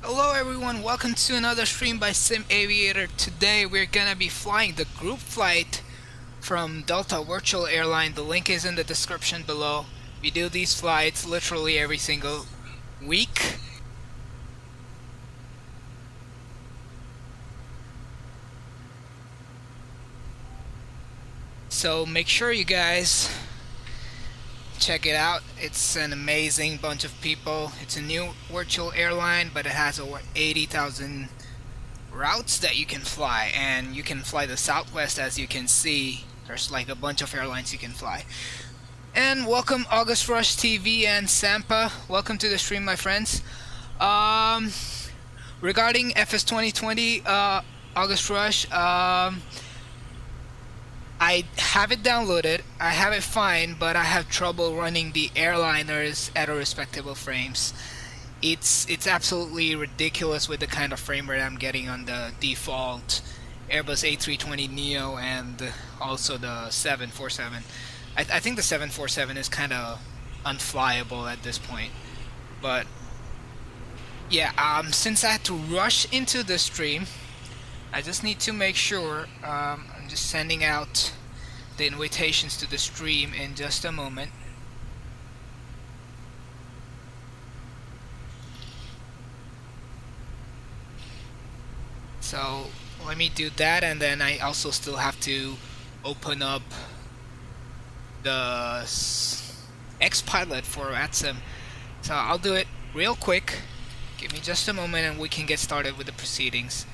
Hello everyone, welcome to another stream by Sim Aviator. Today we're gonna be flying the group flight from Delta Virtual Airline. The link is in the description below. We do these flights literally every single week. So make sure you guys check it out. It's an amazing bunch of people. It's a new virtual airline, but it has over 80,000 routes that you can fly, and you can fly the Southwest. As you can see, there's like a bunch of airlines you can fly. And welcome August Rush TV and Sampa. Welcome to the stream, my friends. Regarding FS 2020 August Rush, I have it downloaded, I have it fine, but I have trouble running the airliners at a respectable frames. It's absolutely ridiculous with the kind of frame rate I'm getting on the default Airbus A320neo and also the 747. I think the 747 is kind of unflyable at this point. But yeah, since I had to rush into the stream, I just need to make sure. I'm just sending out the invitations to the stream in just a moment. So let me do that, and then I also still have to open up the X-Pilot for VATSIM. So I'll do it real quick. Give me just a moment and we can get started with the proceedings.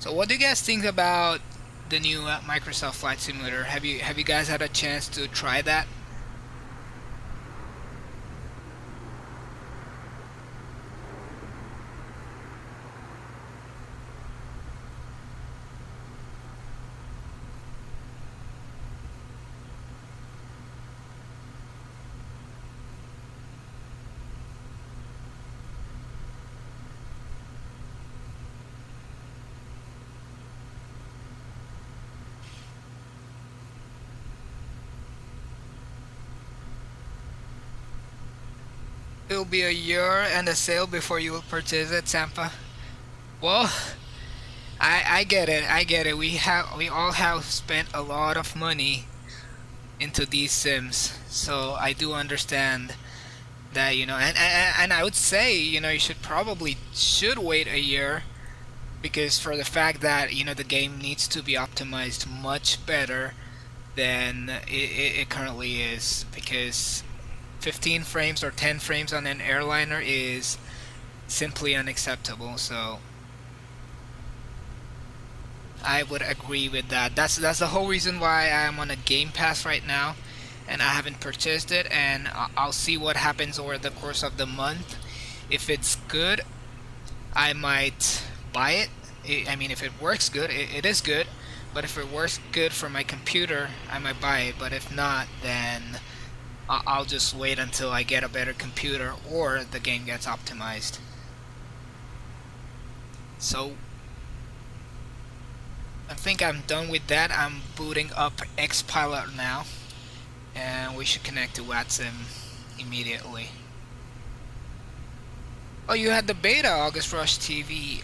So what do you guys think about the new Microsoft Flight Simulator? Have you guys had a chance to try that? It'll be a year and a sale before you will purchase it, Sampa. Well, I get it. I get it. We all have spent a lot of money into these sims, so I do understand that, and I would say, you should wait a year, because for the fact that the game needs to be optimized much better than it currently is, because 15 frames or 10 frames on an airliner is simply unacceptable. So I would agree with that. That's the whole reason why I'm on a Game Pass right now, and I haven't purchased it, and I'll see what happens over the course of the month. If it's good, I might buy it. I mean, if it works good, it is good, but if it works good for my computer, I might buy it. But if not, then I'll just wait until I get a better computer or the game gets optimized. So I think I'm done with that. I'm booting up X-Pilot now, and we should connect to VATSIM immediately. Oh, you had the beta, August Rush TV.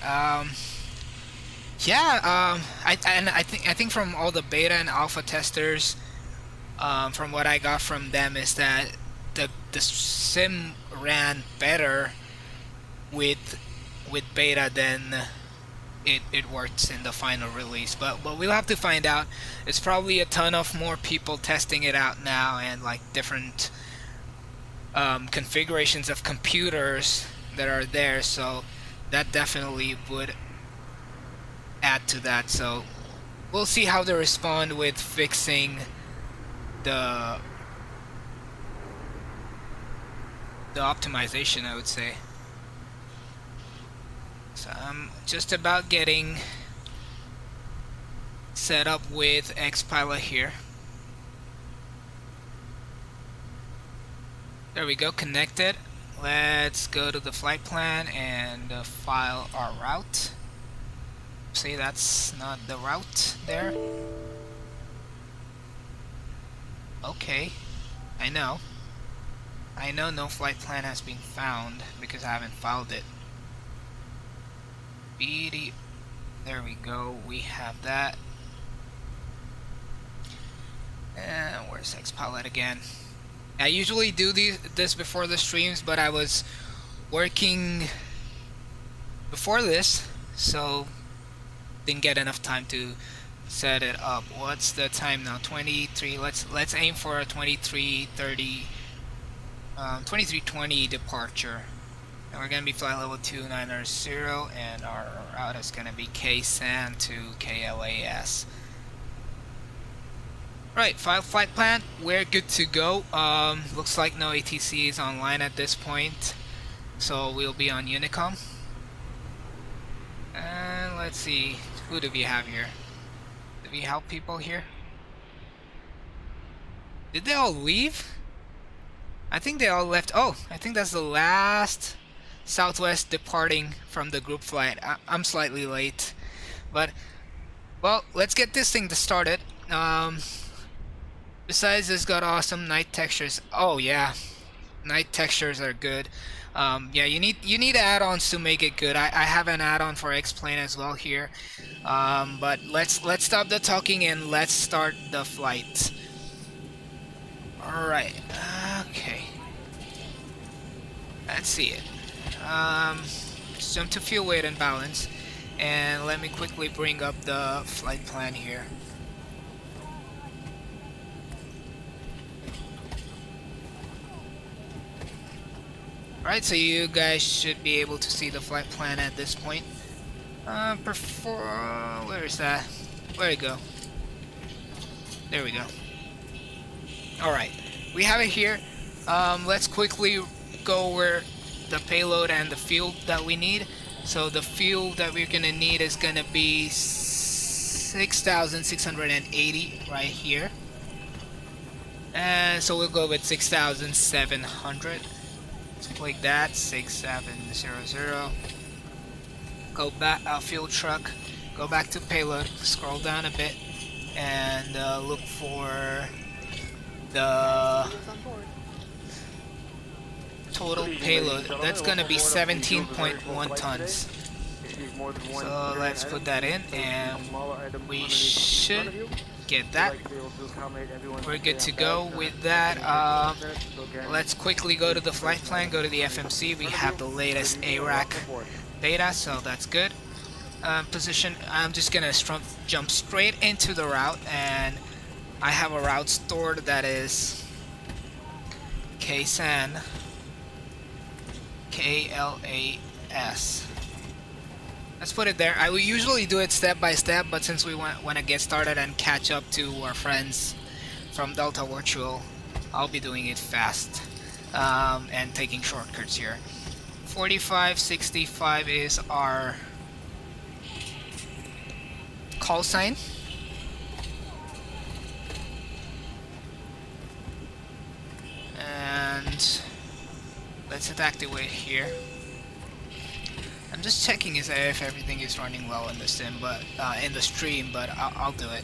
Yeah. I think from all the beta and alpha testers, from what I got from them, is that the sim ran better with beta than it works in the final release. But we'll have to find out. It's probably a ton of more people testing it out now, and like different configurations of computers that are there. So that definitely would add to that. So we'll see how they respond with fixing the optimization, I would say. So I'm just about getting set up with X-Pilot here. There we go, connected. Let's go to the flight plan and file our route. See, that's not the route there. Okay, I know no flight plan has been found because I haven't filed it. BD, there we go, we have that. And where's XPilot again? I usually do this before the streams, but I was working before this, so didn't get enough time to set it up. What's the time now? 23. Let's aim for a 23:30, 23:20 departure. And we're gonna be flight level 2900, and our route is gonna be KSAN to KLAS. Right, flight plan. We're good to go. Looks like no ATC is online at this point, so we'll be on Unicom. And let's see, who do we have here? Do we help people here? Did they all leave? I think they all left. Oh, I think that's the last Southwest departing from the group flight. I'm slightly late, but well, let's get this thing started. Besides, it's got awesome night textures. Oh yeah, night textures are good. Yeah, you need add-ons to make it good. I have an add-on for X-Plane as well here. But let's stop the talking and let's start the flight. All right. Okay. Let's see it. Just jump to fuel weight and balance, and let me quickly bring up the flight plan here. Alright, so you guys should be able to see the flight plan at this point. Where is that? Where'd it go? There we go. Alright, we have it here. Let's quickly go over the payload and the fuel that we need. So the fuel that we're gonna need is gonna be 6,680 right here. And so we'll go with 6,700. Like that, 6700. Go back, fuel truck. Go back to payload. Scroll down a bit, and look for the total payload. That's gonna be 17.1 tons. So let's put that in, and we should get that. We're good to go with that. Let's quickly go to the flight plan, go to the FMC. We have the latest ARAC data, so that's good. Position, I'm just gonna jump straight into the route, and I have a route stored that is KSAN KLAS. Let's put it there. I will usually do it step by step, but since we want to get started and catch up to our friends from Delta Virtual, I'll be doing it fast and taking shortcuts here. 4565 is our call sign. And let's hit activate here. I'm just checking if everything is running well in the sim, but in the stream. But I'll do it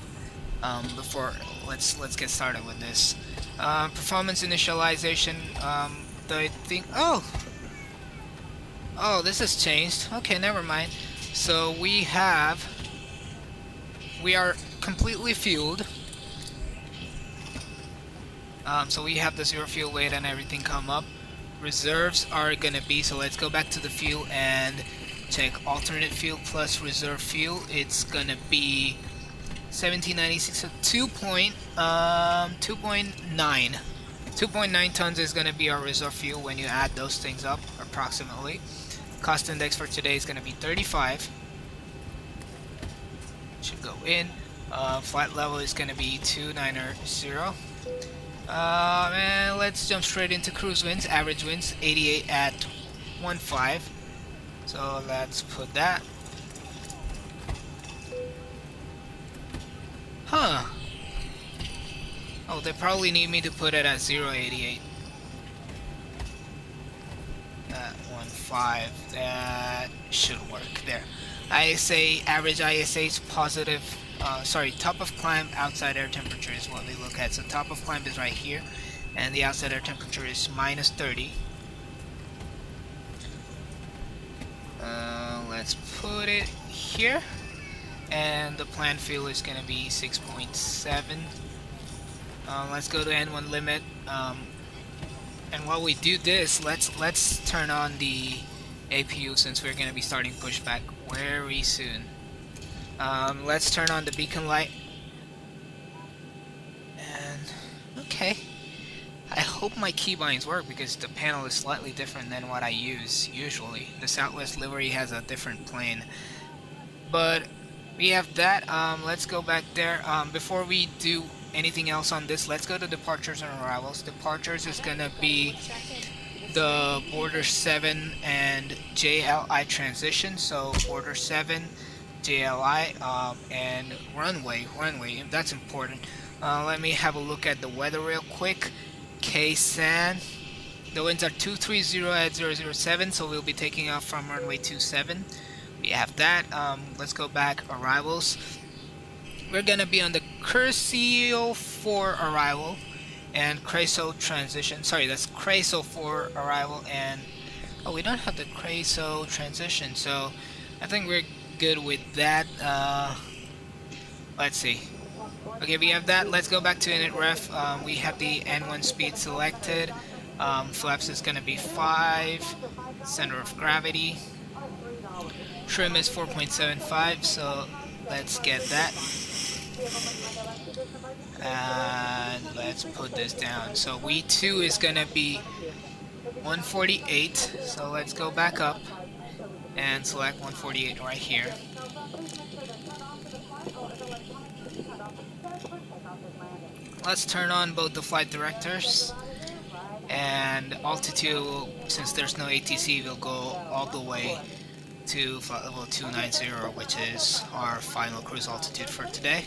before. Let's get started with this. Performance initialization. The thing. Oh, this has changed. Okay, never mind. So we are completely fueled. So we have the zero fuel weight and everything come up. Reserves are gonna be, so let's go back to the fuel and check alternate fuel plus reserve fuel. It's gonna be 1796, so 2.9 tons is gonna be our reserve fuel when you add those things up, approximately. Cost index for today is gonna be 35. Should go in. Flight level is gonna be 290. And let's jump straight into cruise winds. Average winds 88 at 1.5. So let's put that. Huh. Oh, they probably need me to put it at 0.88. 15. That should work there. ISA, average ISA is positive. Sorry, top of climb, outside air temperature is what we look at. So top of climb is right here, and the outside air temperature is -30. Let's put it here, and the planned fuel is gonna be 6.7. Let's go to N1 limit. And while we do this, let's turn on the APU since we're gonna be starting pushback very soon. Let's turn on the beacon light. And okay, I hope my keybinds work because the panel is slightly different than what I use usually. The Southwest livery has a different plane, but we have that. Let's go back there. Before we do anything else on this, let's go to departures and arrivals. Departures is gonna be the border 7 and JLI transition. So border 7, JLI, and runway, that's important. Let me have a look at the weather real quick. KSAN, the winds are 230 at 007, so we'll be taking off from runway 27. We have that. Let's go back. Arrivals, we're gonna be on the Curcio 4 arrival and Creso transition. Sorry, that's Creso 4 arrival, and oh, we don't have the Creso transition, so I think we're good with that. Let's see. Okay, we have that. Let's go back to init ref. We have the N1 speed selected. Flaps is gonna be 5. Center of gravity. Trim is 4.75, so let's get that. And let's put this down. So V2 is gonna be 148. So let's go back up and select 148 right here. Let's turn on both the flight directors, and altitude, since there's no ATC, will go all the way to flight level 290, which is our final cruise altitude for today.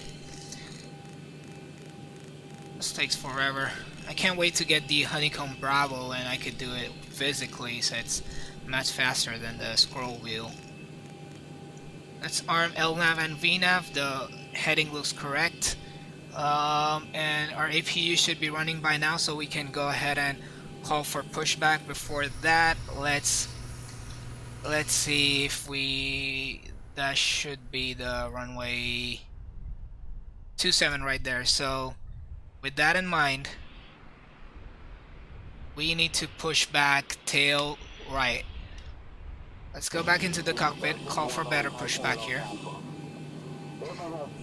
This takes forever. I can't wait to get the Honeycomb Bravo, and I could do it physically, so it's much faster than the scroll wheel. Let's arm LNAV and VNAV. The heading looks correct. And our APU should be running by now, so we can go ahead and call for pushback. Before that, let's see if that should be the runway 27 right there. So with that in mind, we need to push back tail right. Let's go back into the cockpit, call for better pushback here.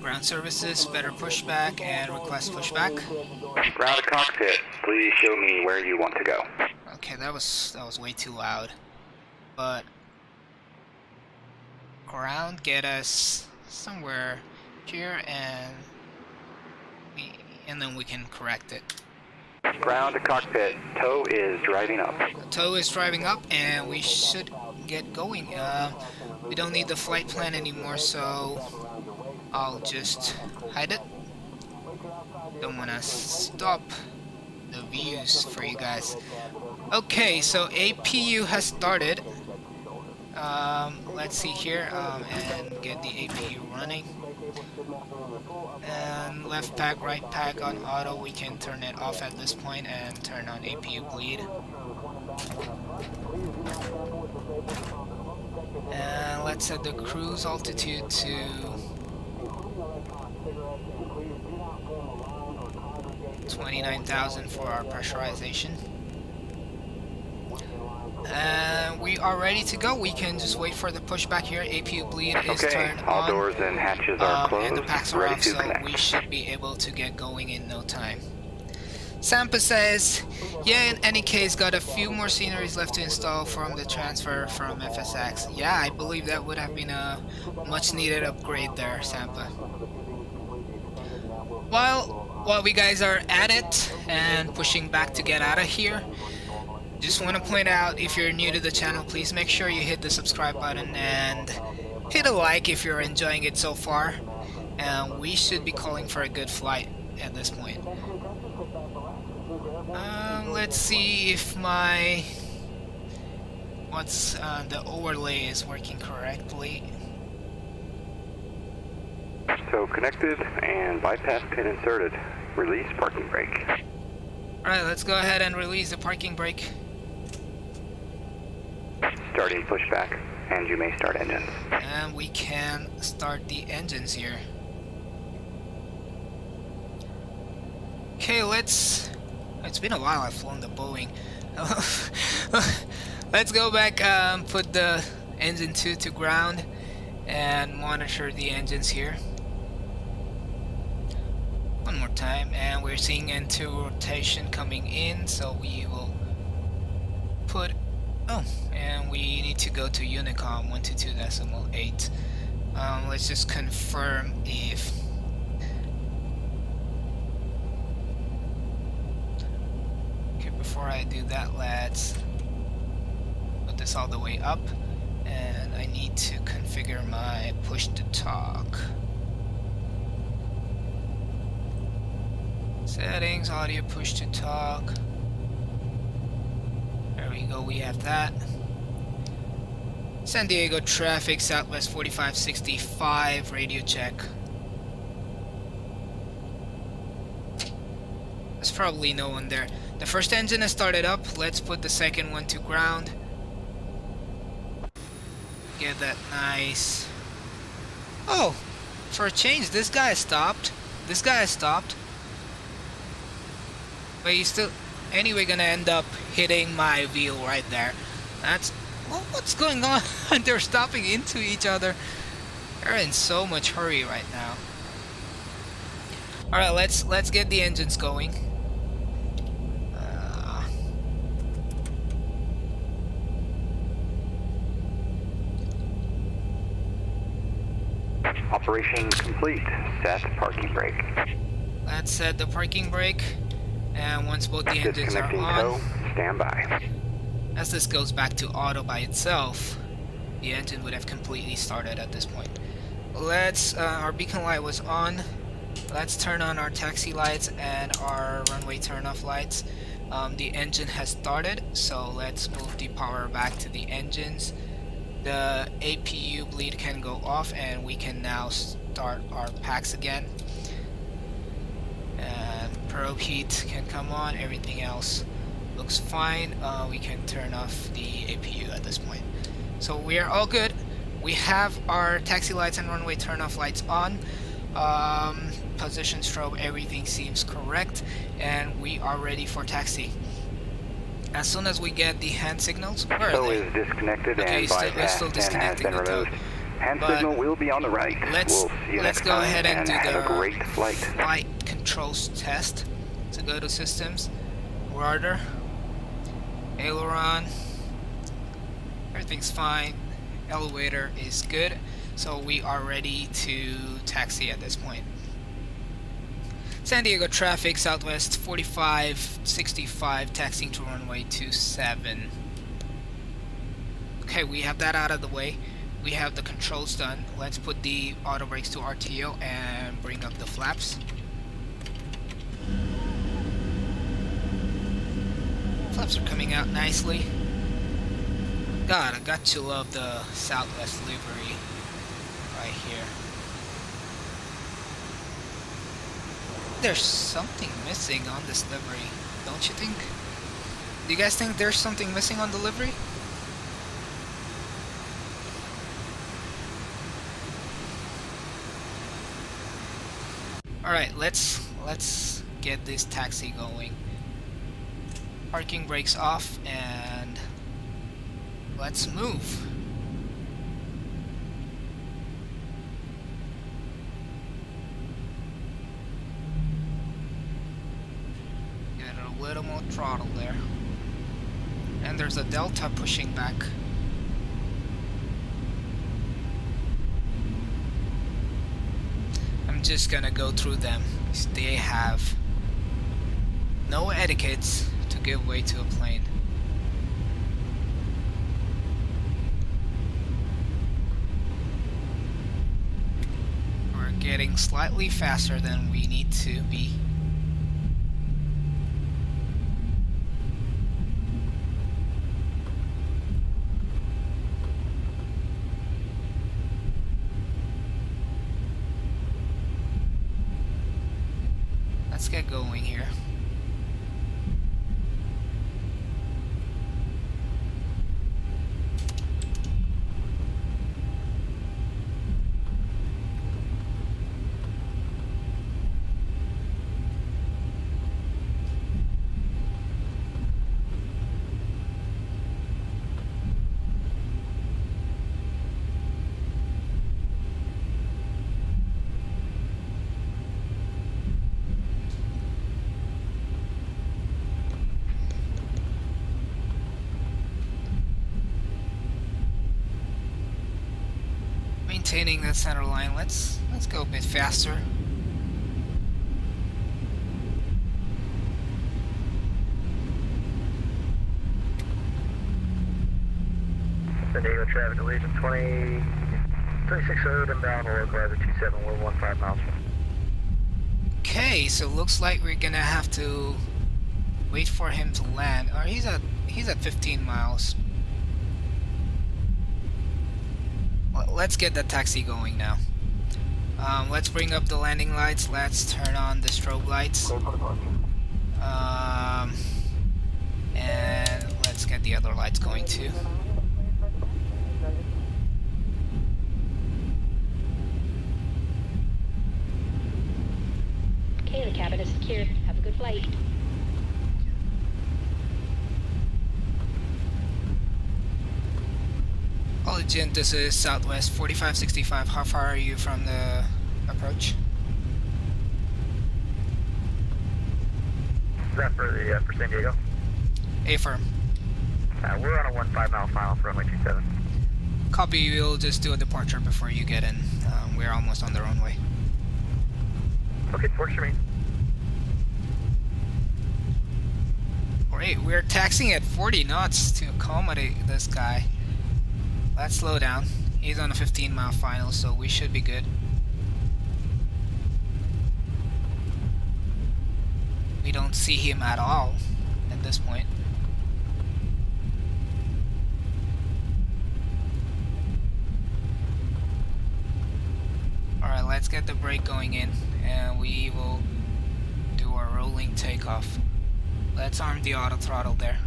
Ground services, better pushback, and request pushback. Ground to cockpit, please show me where you want to go. Okay, that was way too loud. But ground, get us somewhere here, and then we can correct it. Ground to cockpit, tow is driving up. Tow is driving up, and we should get going. We don't need the flight plan anymore, so I'll just hide it. Don't want to stop the views for you guys. Okay, so APU has started. Let's see here, and get the APU running. And left pack, right pack on auto, we can turn it off at this point and turn on APU bleed. And let's set the cruise altitude to 29,000 for our pressurization. And we are ready to go. We can just wait for the pushback here. APU bleed is turned all on. Doors and hatches are closed. And the packs are off, so connect. we should be able to get going in no time. Sampa says, yeah, in any case, got a few more sceneries left to install from the transfer from FSX. Yeah, I believe that would have been a much needed upgrade there, Sampa. While we guys are at it and pushing back to get out of here, just want to point out, if you're new to the channel, please make sure you hit the subscribe button and hit a like if you're enjoying it so far. And we should be calling for a good flight at this point. Let's see if my What's the overlay is working correctly. So connected and bypass pin inserted. Release parking brake. Alright, let's go ahead and release the parking brake. Starting pushback, and you may start engines. And we can start the engines here. Okay, let's... It's been a while I've flown the Boeing. Let's go back, put the engine 2 to ground and monitor the engines here. One more time, and we're seeing N2 rotation coming in, so we will put... Oh, and we need to go to Unicom 122.8. Let's just confirm if... Okay, before I do that, let's put this all the way up, and I need to configure my push to talk. Settings, audio push to talk. There we go, we have that. San Diego traffic, Southwest 4565, radio check. There's probably no one there. The first engine has started up. Let's put the second one to ground. Get that nice. Oh, for a change, this guy stopped. This guy stopped. But he's still anyway gonna end up hitting my wheel right there. That's... Well, what's going on? They're stopping into each other. They're in so much hurry right now. Alright, let's get the engines going. Operation complete. Set parking brake. Let's set the parking brake. And once both the engines are Disconnecting on, tow. Stand by. as this goes back to auto by itself, the engine would have completely started at this point. Let's, our beacon light was on. Let's turn on our taxi lights and our runway turn-off lights. The engine has started, so let's move the power back to the engines. The APU bleed can go off, and we can now start our packs again. And probe heat can come on, everything else looks fine. We can turn off the APU at this point. So we are all good. We have our taxi lights and runway turn-off lights on. Position strobe, everything seems correct, and we are ready for taxi. As soon as we get the hand signals, where are Tow they? is disconnected Okay, and it's still bypass pin has disconnecting been the tow. removed. Hand But signal will be on the right. Let's We'll see you next go time, ahead and do have the a great flight. flight controls test. To go to systems, rudder, aileron, everything's fine. Elevator is good, so we are ready to taxi at this point. San Diego traffic, Southwest 4565, taxiing to runway 27. Okay, we have that out of the way. We have the controls done. Let's put the auto brakes to RTO and bring up the flaps. Flaps are coming out nicely. God, I got to love the Southwest livery right here. There's something missing on this livery, don't you think? Do you guys think there's something missing on the livery? Alright, let's get this taxi going. Parking brakes off and let's move. Get a little more throttle there. And there's a delta pushing back. I'm just gonna go through them. They have no etiquettes to give way to a plane. We're getting slightly faster than we need to be. Let's get going here. Maintaining that center line. Let's go a bit faster. San Diego traffic to Legion 2600 inbound, we'll localize at 27, we're 15 miles. Okay, so looks like we're gonna have to wait for him to land. Or he's at 15 miles. Let's get the taxi going now. Let's bring up the landing lights. Let's turn on the strobe lights. And let's get the other lights going too. Okay, the cabin is secured. Have a good flight. Allegiant, this is Southwest 4565. How far are you from the approach? Is that for San Diego? Affirm. We're on a 15 mile final for runway 27. Copy, we'll just do a departure before you get in. We're almost on the runway. Okay, works for me. Great, we're taxiing at 40 knots to accommodate this guy. Let's slow down. He's on a 15-mile final, so we should be good. We don't see him at all at this point. Alright, let's get the brake going in, and we will do our rolling takeoff. Let's arm the auto throttle there.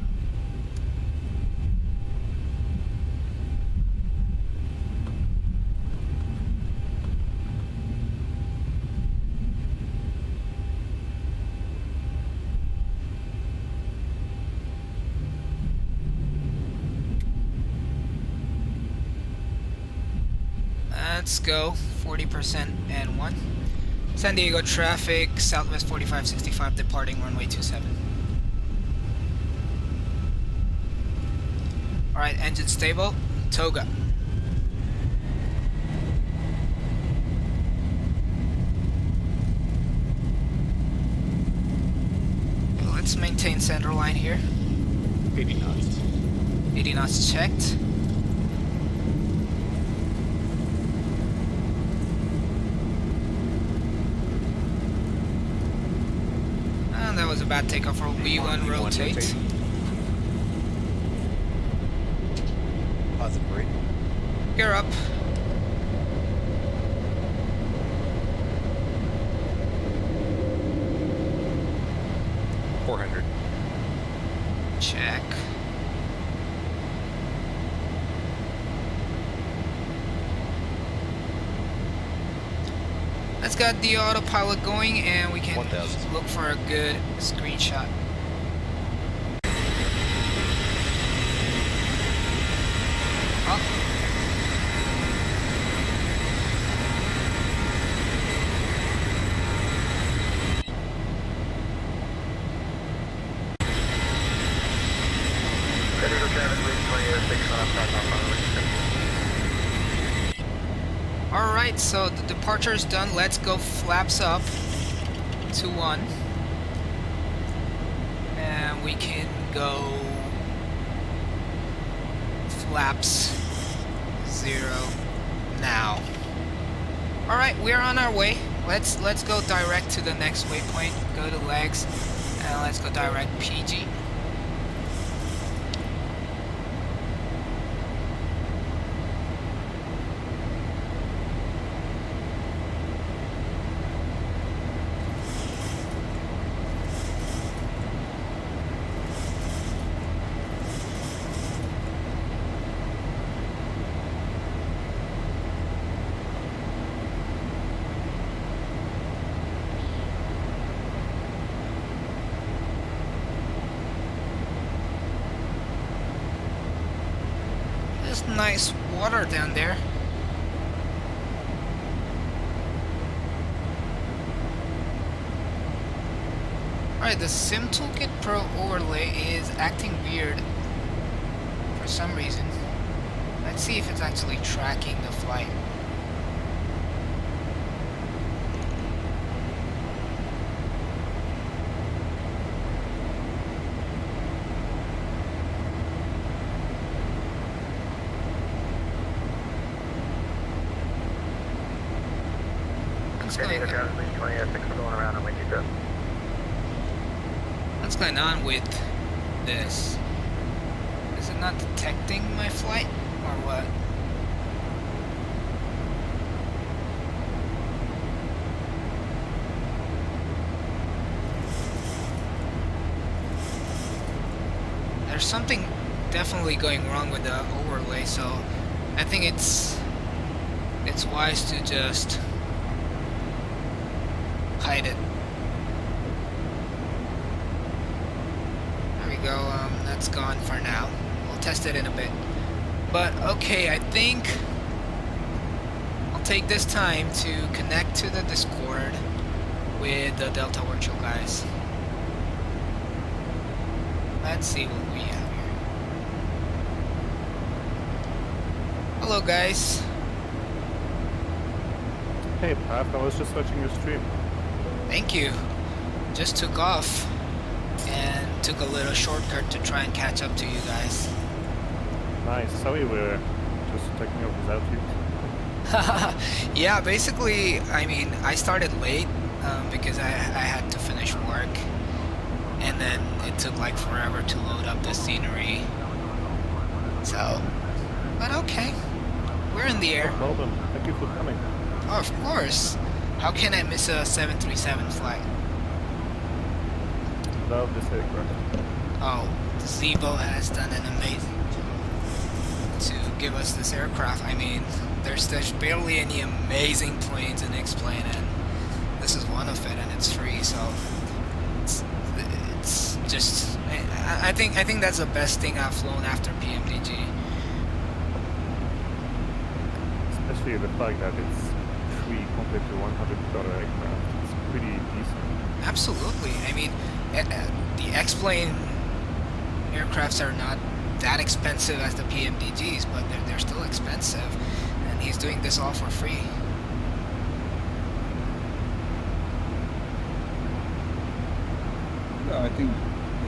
Let's go. 40% and 1. San Diego traffic, Southwest 4565, departing runway 27. Alright, engine stable. Toga. Let's maintain center line here. 80 knots. 80 knots checked. That was a bad takeoff for V1 rotate. Positive brake. Gear up. .400. Check. Let's get the autopilot going and we can 1000. look for a good screenshot. Oh. San Diego traffic, Legion 26 on 5 mile final. Alright, so the departure is done. Let's go flaps up to 1. And we can go flaps 0 now. Alright, we're on our way. Let's go direct to the next waypoint. Go to legs and let's go direct PG. Just nice water down there. Alright, the Sim Toolkit Pro overlay is acting weird for some reason. Let's see if it's actually tracking the flight. What's going on with this? Is it not detecting my flight or what? There's something definitely going wrong with the overlay, so I think it's wise to just hide it. There we go, that's gone for now. We'll test it in a bit. But okay, I think I'll take this time to connect to the Discord with the Delta Virtual guys. Let's see what we have here. Hello guys. Hey Pat, I was just watching your stream. Thank you. Just took off and took a little shortcut to try and catch up to you guys. Nice, sorry we're just taking off without you. Yeah, basically, I mean, I started late because I had to finish work, and then it took like forever to load up the scenery. So, but okay, we're in the air. No problem, thank you for coming. Oh, of course. How can I miss a 737 flight? Love this aircraft. Oh, Zibo has done an amazing job to give us this aircraft. I mean, there's barely any amazing planes in X-Plane, and this is one of it, and it's free. So it's just I think that's the best thing I've flown after PMDG. Especially the fact that it's free compared to $100 aircraft. It's pretty decent. Absolutely. I mean, the X-Plane aircrafts are not that expensive as the PMDGs, but they're still expensive, and he's doing this all for free. No, I think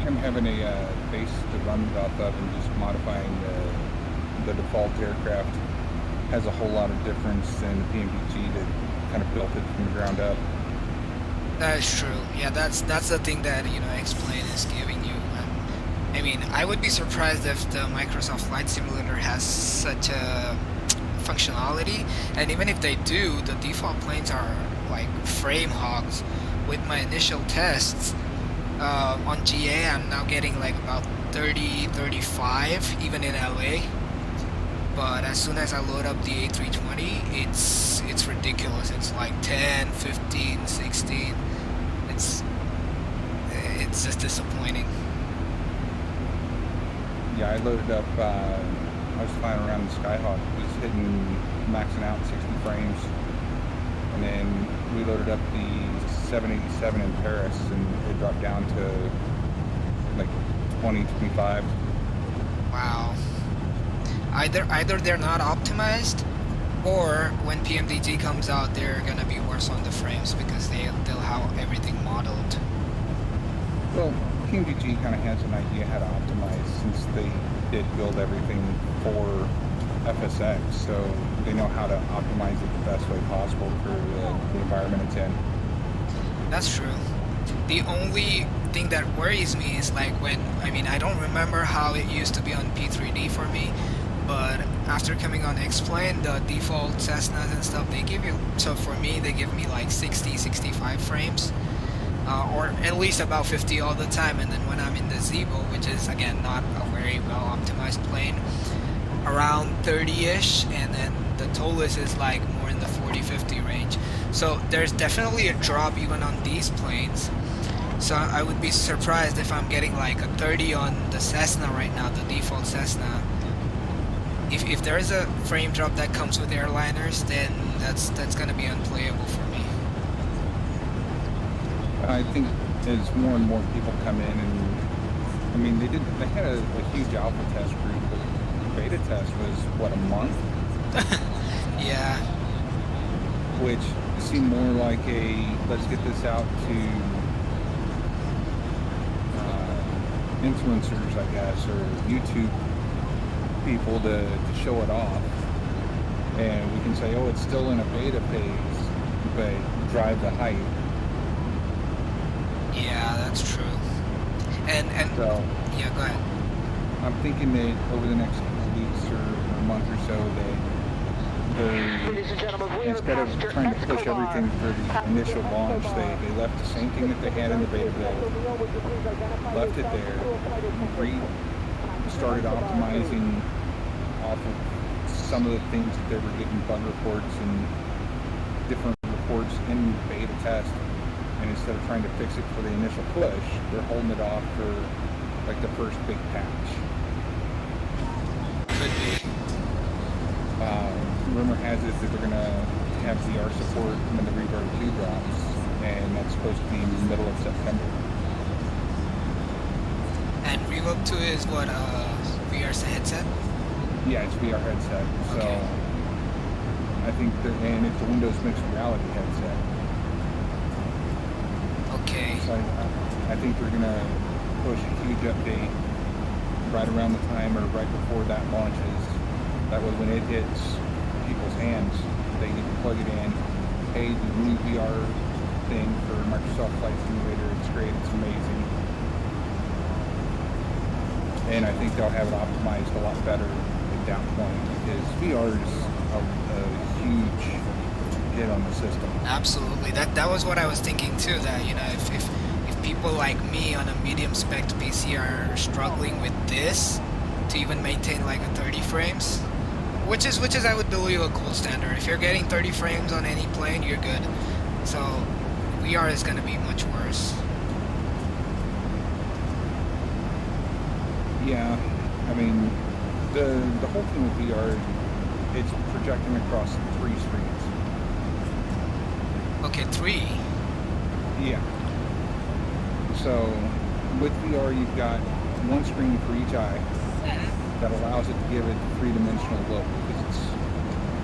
him having a base to run off of and just modifying the default aircraft has a whole lot of difference than the PMDG that kind of built it from the ground up. That is true. Yeah, that's the thing that, you know, X-Plane is giving you. I mean, I would be surprised if the Microsoft Flight Simulator has such a functionality, and even if they do, the default planes are like frame hogs. With my initial tests on GA, I'm now getting like about 30, 35, even in LA. But as soon as I load up the A320, it's ridiculous. It's like 10, 15, 16. It's just disappointing. Yeah, I loaded up, I was flying around the Skyhawk, was hitting, maxing out 60 frames, and then we loaded up the 787 in Paris, and it dropped down to like 20, 25. Wow. Either they're not optimized, or when PMDG comes out, they're gonna be worse on the frames because they'll have everything modeled. Well, PMDG kind of has an idea how to optimize since they did build everything for FSX, so they know how to optimize it the best way possible for the environment it's in. That's true. The only thing that worries me is like I don't remember how it used to be on P3D for me, but after coming on X-Plane, the default Cessnas and stuff, they give you, so for me, they give me like 60, 65 frames. Or at least about 50 all the time, and then when I'm in the Zibo, which is again not a very well optimized plane, around 30-ish, and then the TOLUS is like more in the 40-50 range. So there's definitely a drop even on these planes. So I would be surprised if I'm getting like a 30 on the Cessna right now, the default Cessna. if there is a frame drop that comes with airliners, then that's gonna be unplayable for me. I think as more and more people come in, and I mean, they had a huge alpha test group, but beta test was what, a month, Yeah. which seemed more like a let's get this out to influencers, I guess, or YouTube people to show it off, and we can say, oh, it's still in a beta phase, but drive the hype. Yeah, that's true. And So yeah, go ahead. I'm thinking that over the next couple of weeks or a month or so, that instead of trying to push everything for the initial launch, they left the same thing that they had in the beta build, left it there, started optimizing off of some of the things that they were getting bug reports and different reports in beta test. And instead of trying to fix it for the initial push, they're holding it off for like the first big patch. Could be. Rumor has it that they're going to have VR support when the Reverb 2 drops, and that's supposed to be in the middle of September. And Revoke 2 is what, VR headset? Yeah, it's VR headset. So Okay. I think and it's a Windows mixed reality headset. Okay. So I think they're going to push a huge update right around the time or right before that launches. That way when it hits people's hands, they get to plug it in. Hey, the new VR thing for Microsoft Flight Simulator, it's great, it's amazing. And I think they'll have it optimized a lot better at that point, because VR is a huge hit on the system. Absolutely. That was what I was thinking too, that, you know, if people like me on a medium spec PC are struggling with this to even maintain like a 30 frames, which is I would believe a gold standard. If you're getting 30 frames on any plane, you're good. So VR is going to be much worse. Yeah, I mean, the whole thing with VR, it's projecting across 3 screens. Okay, 3. Yeah. So with VR, you've got one screen for each eye that allows it to give it a 3-dimensional look, because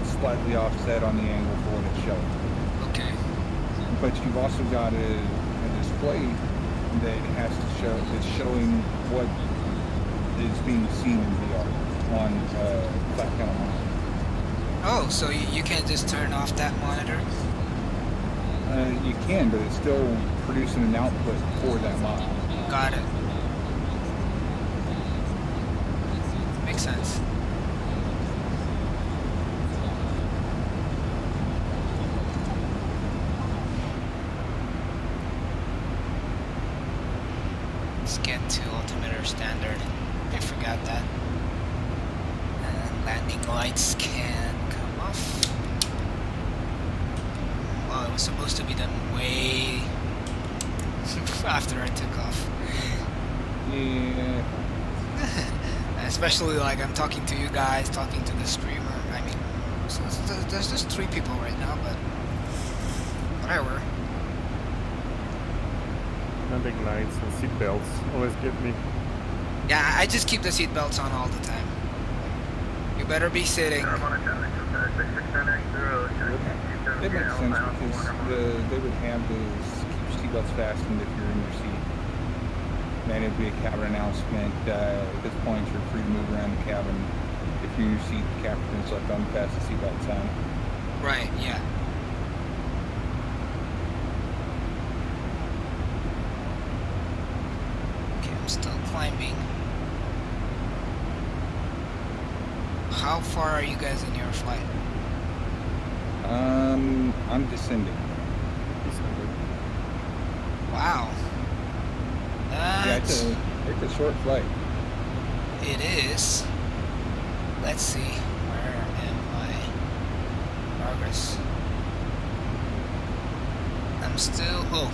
it's slightly offset on the angle for what it's showing. Okay. But you've also got a display that has to show, is showing what is being seen in VR on flat panel monitor. Oh, so you can't just turn off that monitor? You can, but it's still producing an output for that model. Got it. Makes sense. Let's get to altimeter standard. I forgot that. And landing lights can come off. Well, it was supposed to be done way after I took off. Yeah. Especially like I'm talking to you guys, talking to the streamer. I mean, so there's just 3 people right now, but whatever. Landing lights and seat belts always get me. Yeah, I just keep the seat belts on all the time. You better be sitting. It makes sense because they would have those keep seatbelts fastened if you're in your seat. Then it'd be a cabin announcement. At this point, you're free to move around the cabin. If you're in your seat, the captain's left unfasten the seatbelt sign. Right, yeah. Okay, I'm still climbing. How far are you guys in your flight? I'm descending. Wow. Yeah, it's a short flight. It is. Let's see. Where am I? Progress. I'm still. Oh,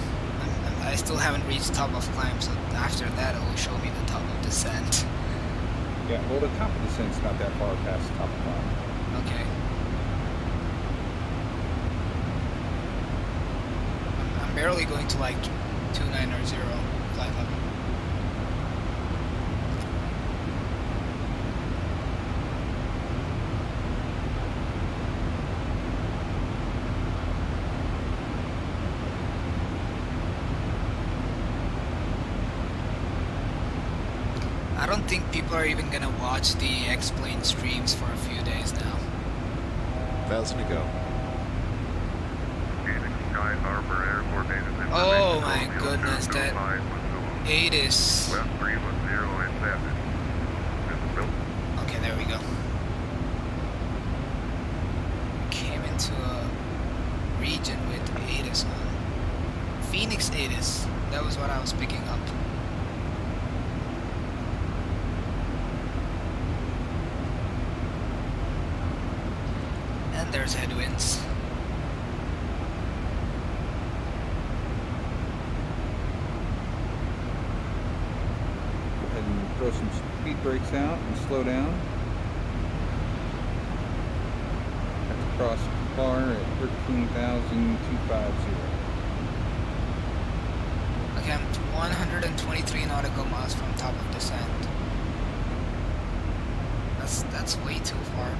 I still haven't reached top of climb. So after that, it will show me the top of descent. Yeah, well, the top of the descent's not that far past the top of the climb. Okay. I'm barely going to like 2900 flight level. I don't think people are even gonna watch the X-Plane streams for a few days now. VATSIM to go. Sky Harbor Airport Base. Oh my goodness, that 8 is... West 310 and 7. Okay, there we go. Came into a region with ATIS on. Phoenix ATIS. That was what I was picking up. And there's headwinds. Go ahead and throw some speed brakes out and slow down. That's across bar at 13,250. Okay, I'm 123 nautical miles from top of descent. That's way too far.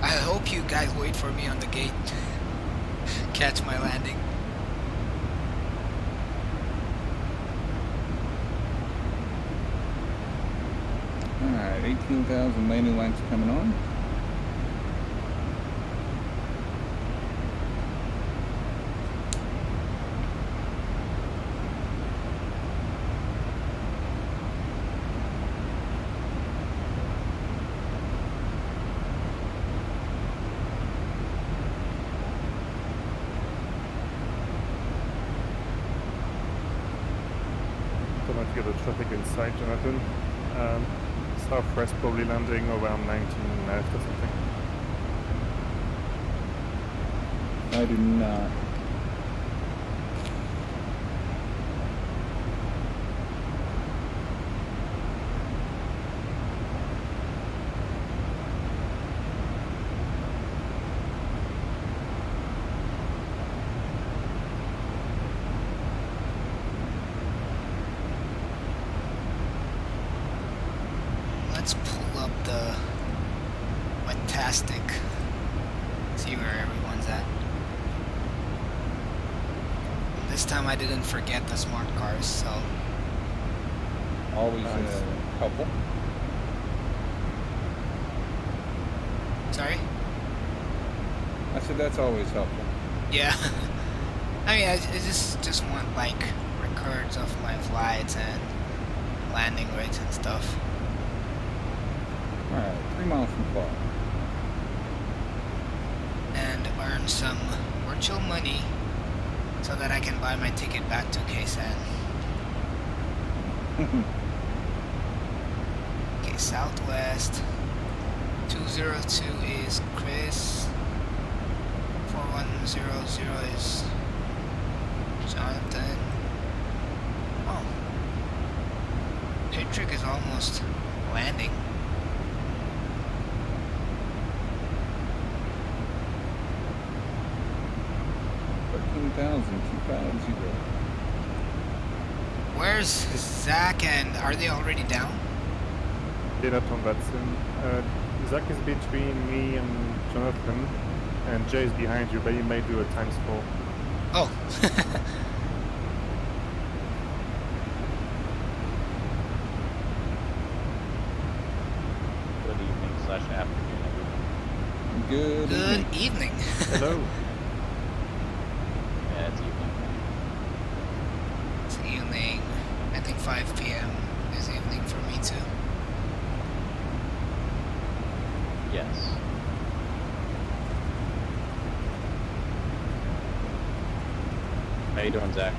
I hope you guys wait for me on the gate. Catch my landing. Alright, 18,000 landing lights coming on. Don't want to get the traffic in sight, Jonathan. Southwest probably landing around 19 left or something. I do not. Let's pull up the Fantastic. See where everyone's at. This time I didn't forget the smart cars, so Always Nice. helpful. sorry. I said that's always helpful. Yeah. I mean, I just want like records of my flights and landing rates and stuff. Alright, 3 miles from Clark. And earn some virtual money so that I can buy my ticket back to KSAN. Okay, Southwest. 202 is Chris. 4100 is Jonathan. Oh. Patrick is almost landing. Where's Zach and are they already down? They're not on VATSIM. Zach is between me and Jonathan, and Jay is behind you, but he may do a times 4. Oh. Good evening/afternoon, everyone. Good Good evening. evening. Hello. Yeah, it's evening. It's evening. I think 5 p.m. is evening for me too. Yes. How you doing, Zach?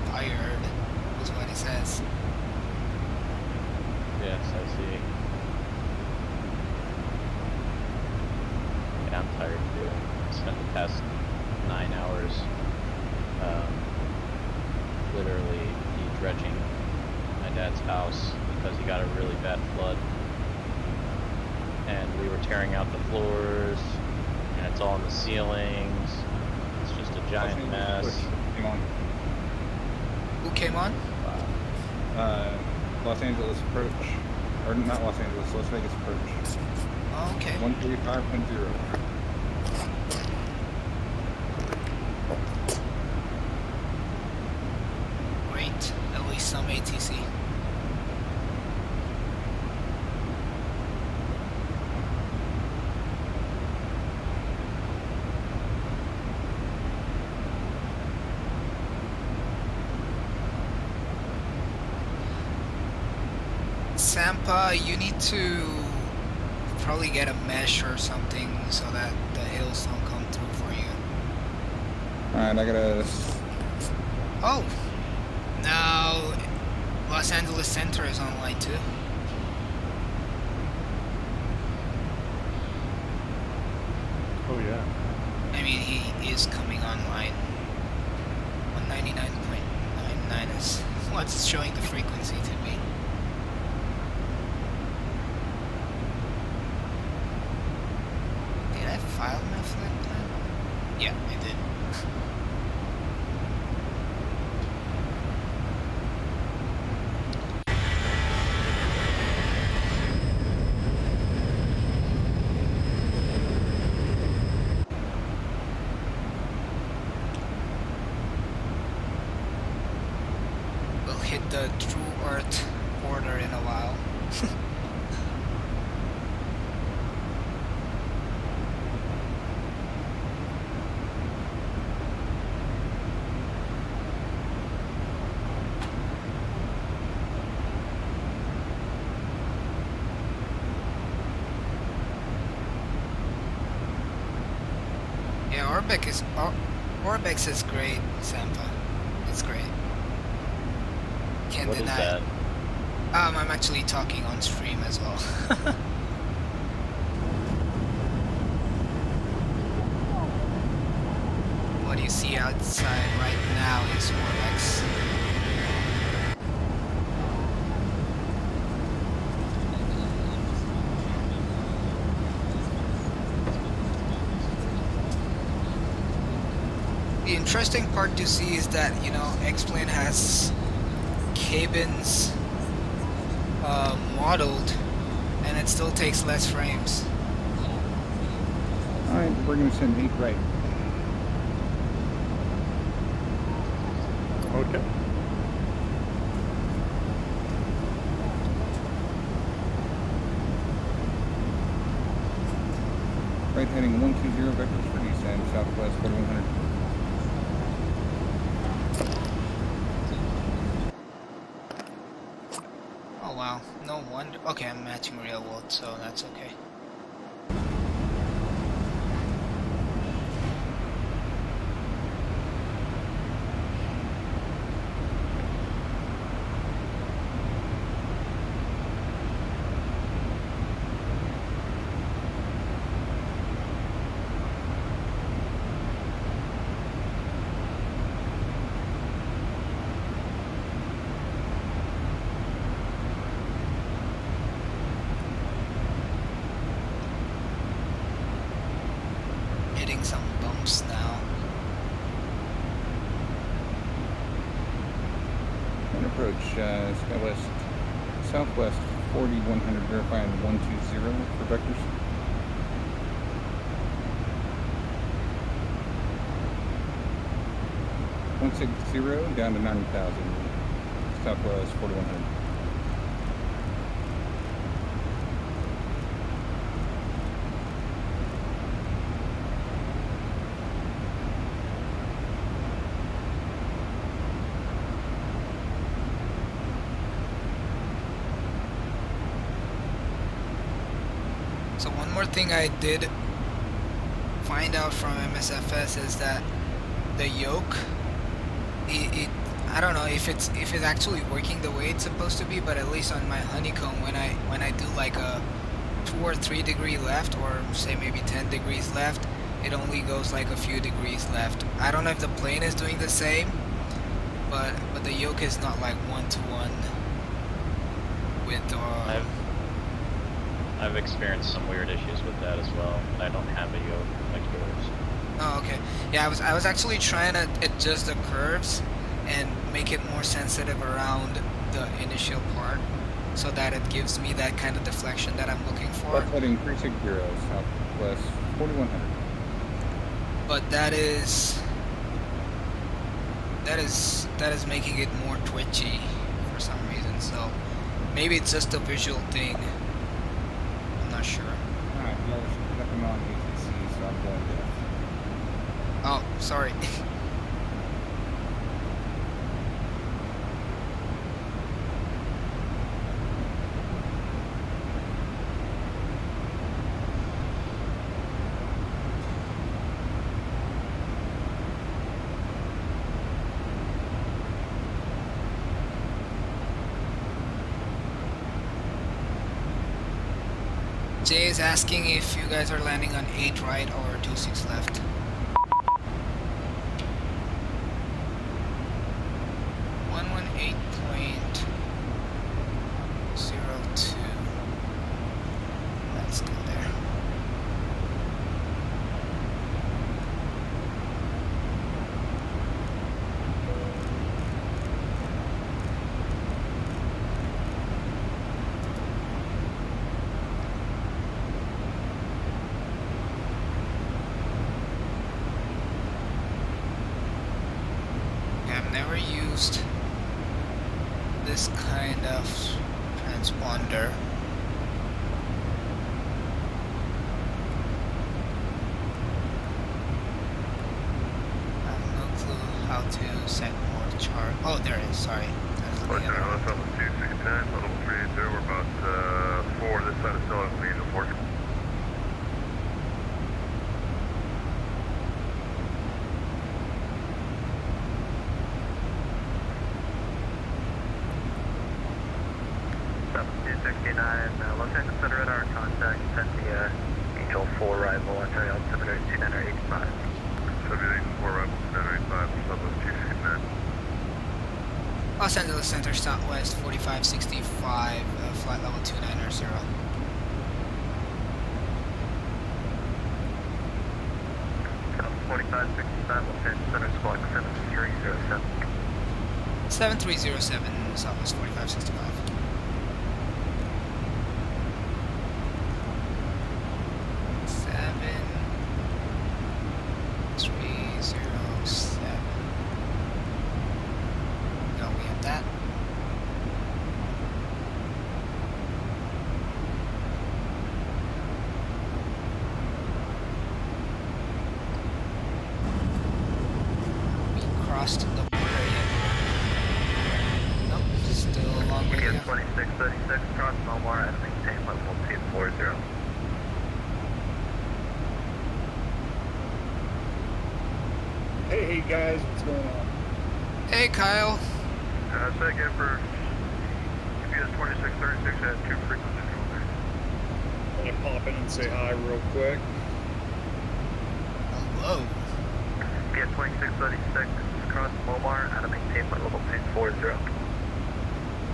Tired is what he says. Yes, I see. Yeah, I'm tired too. I spent the past 9 dredging my dad's house because he got a really bad flood. And we were tearing out the floors, and it's all in the ceilings. It's just a giant mess. Hang on. Who came on? Los Angeles approach. Or not Los Angeles, Las Vegas approach. Oh, okay. 13510. Great. At least some ATC. Sampa, you need to probably get a mesh or something so that the hills don't come through for you. Alright, I gotta... Oh! Now, Los Angeles Center is online too. Oh yeah. I mean, he is coming online. 199.99 is what's showing the frequency to be. Did I file my flight plan? Yeah, I did. We'll hit the true Earth border in a while. Yeah, Orbex is great, Sampa. It's great. Can't What is deny that? it. I'm actually talking on stream as well. What you see outside right now is Orbex. The interesting part to see is that, you know, X-Plane has cabins modeled and it still takes less frames. Alright, we're gonna send 8 right. Okay. Right heading 120 vectors for descent, southwest 4100. Oh wow, no wonder. Okay, I'm matching real world, so that's okay. Hitting some bumps now. And approach skywest, southwest 4100, verifying 120 for vectors. $160 down to 90,000, southwest 4100. So one more thing I did find out from MSFS is that the yoke, I don't know if it's actually working the way it's supposed to be, but at least on my honeycomb, when I do like a 2 or 3 degree left, or say maybe 10 degrees left, it only goes like a few degrees left. I don't know if the plane is doing the same, but the yoke is not like one-to-one with I've experienced some weird issues with that as well. And I don't have a yoke like yours. Oh, okay. Yeah, I was actually trying to adjust the curves and make it more sensitive around the initial part, so that it gives me that kind of deflection that I'm looking for. Left heading 360, southwest 4100. But that is making it more twitchy for some reason. So maybe it's just a visual thing. I'm not sure. Alright, well, there's nothing on ATC, so I'm going to. Oh, sorry. Jay is asking if you guys are landing on 8 right or 26 left. Let's go there. I've never used this kind of transponder. I have no clue how to set more chart. Oh, there it is. Sorry. I was looking at it wrong. Level 2610, level 380, we're about 4 this side of Stella, lead to 4. Left-hand center radar contact, send the Angel 4 arrival, entering altimeter 2985. 784 arrival, 2985, Southwest 269. Los Angeles Center, Southwest 4565, flight level 290. South 4565, left-hand center, squawk 7307. 7307, Southwest 4565. The border yet. Nope, still a long way to go. 2636, cross Belmar and maintain level 240. Hey guys, what's going on? Hey Kyle. Say again for UPS 2636 at 2 frequency filter. I'm gonna pop in and say hi real quick. Hello. UPS 2636, cross Belmar and maintain level 240.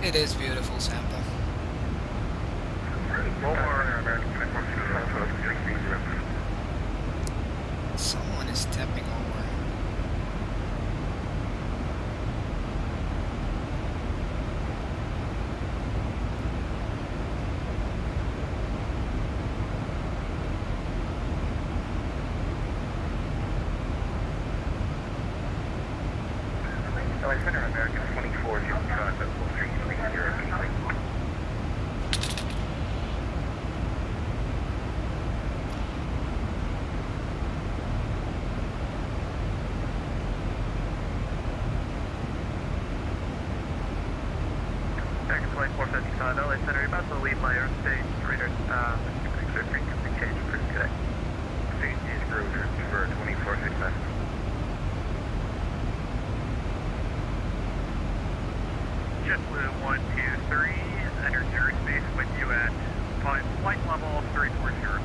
It is beautiful, Sampa. Walmart, American 24 Someone is stepping over. Center, American 24, fuel truck, level 330. American 2455, LA Center, you're about to leave my airspace, radar, frequency change, pretty good. East Road, for 2465. JetBlue 123, enter airspace with you at flight level 340.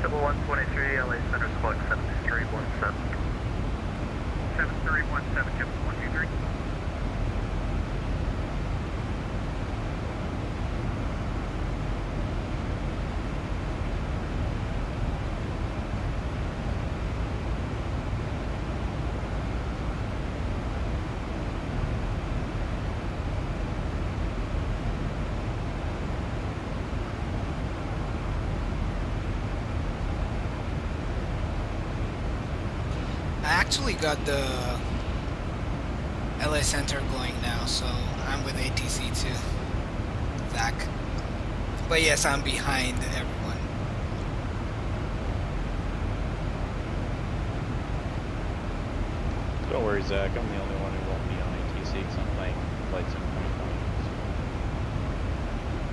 Double 123, LA Center, squawk 7317. 7317, 123. I actually got the LA Center going now, so I'm with ATC too. Zach. But yes, I'm behind everyone. Don't worry, Zach. I'm the only one who won't be on ATC because I'm playing flight sim 2020.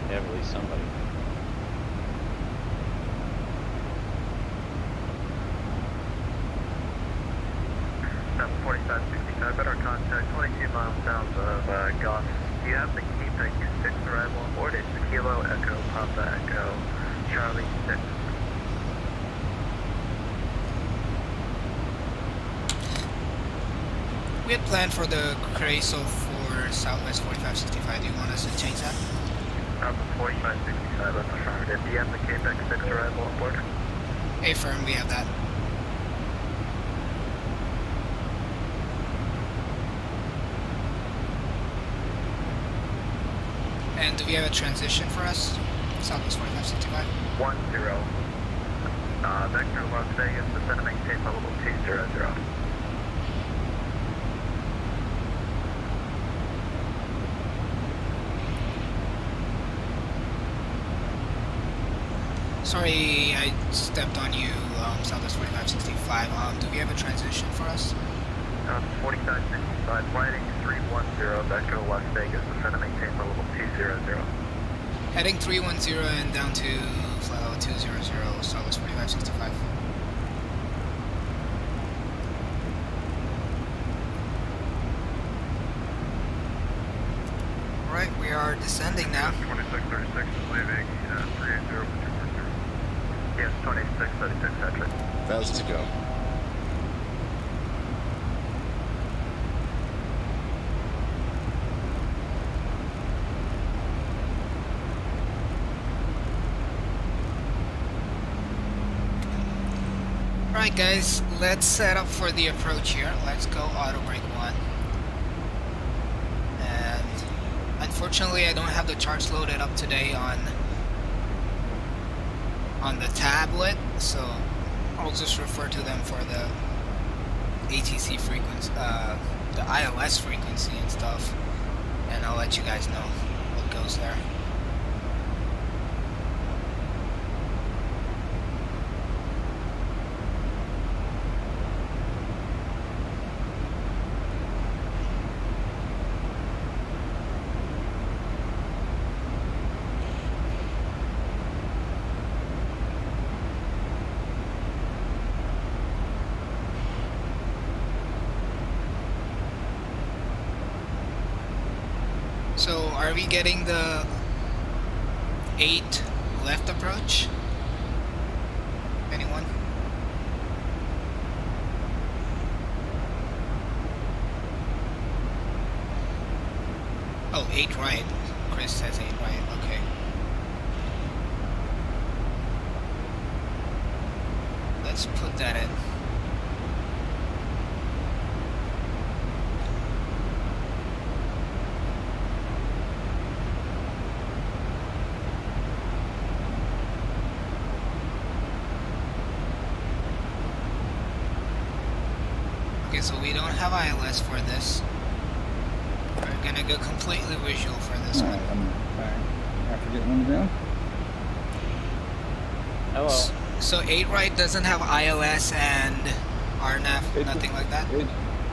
They have at least somebody. South 4565 at our contact, 22 miles south of Goss. Do you have the KPEG 6 arrival on board? It's Kilo Echo Papa Echo Charlie 6. We had planned for the Creso for Southwest 4565. Do you want us to change that? South 4565, that's affirmative. Do you have the KPEG 6 arrival on board? Affirm, we have that. And do we have a transition for us? Southwest 4565. 10. Vector Las Vegas, descend and maintain level 200. Sorry, I stepped on you, Southwest 4565. Do we have a transition for us? 4565, flight 310, Vector Las Vegas, descend and maintain level 200. Heading 310 and down to flight level 200, Southwest 4565. Alright, we are descending now. 2636 is leaving 380 for 240. Yes, 2636, Patrick. 1,000 to go. Alright guys, let's set up for the approach here. Let's go auto brake 1. And unfortunately I don't have the charts loaded up today on the tablet, so I'll just refer to them for the ATC frequency, the ILS frequency and stuff, and I'll let you guys know what goes there. So are we getting the 8 left approach? Anyone? Oh, 8 right. Chris says 8 right, okay. Let's put that in. Okay, so we don't have ILS for this. We're gonna go completely visual for this one. Alright, I'm back after getting on the ground. Hello. So 8 right doesn't have ILS and RNAV, nothing like that?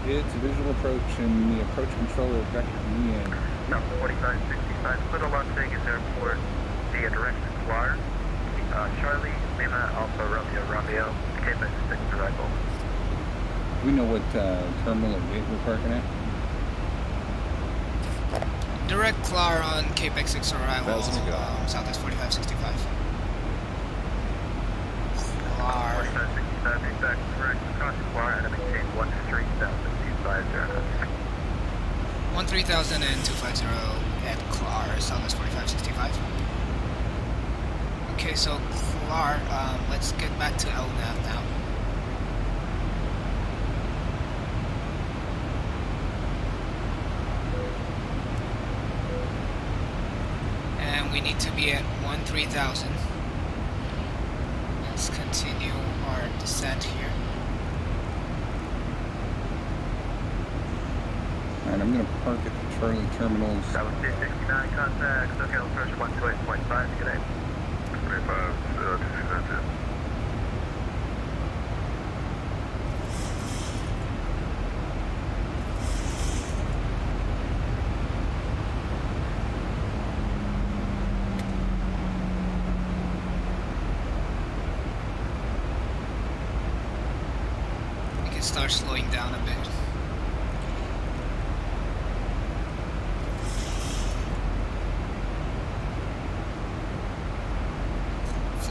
It's a visual approach and the approach controller vector me in. South 4565, Little Las Vegas Airport, via direct to Clark. Charlie, Lima, Alpha, Romeo, KPEG 6 arrival. We know what terminal or gate we're parking at. Direct Clar on KPEG 6 arrival, 1,000 to go. Southwest 4565. Clar. 4565, back correct, across Clark, and maintain 13,000 feet. 3000 and 250 at KLAS, Southwest 4565. Okay, so KLAS, let's get back to LNAV now. And we need to be at 13,000. Let's continue our descent here. Alright, I'm gonna park at the Charlie terminals. That was 269 contact, SoCal approach 128.5, good day. 25, 269. We can start slowing down a bit.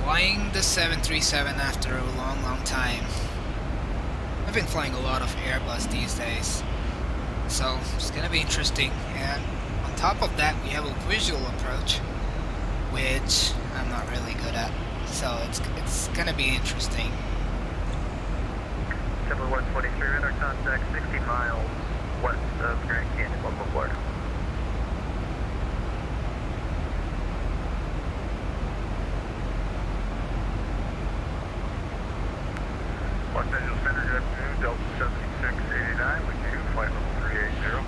Flying the 737 after a long time. I've been flying a lot of Airbus these days, so it's gonna be interesting. And on top of that, we have a visual approach, which I'm not really good at, so it's gonna be interesting. Simple 123, radar contact 60 miles west of Grand Canyon, local Florida. Los Angeles Center, good afternoon, Delta 7689 with you, flight level 380.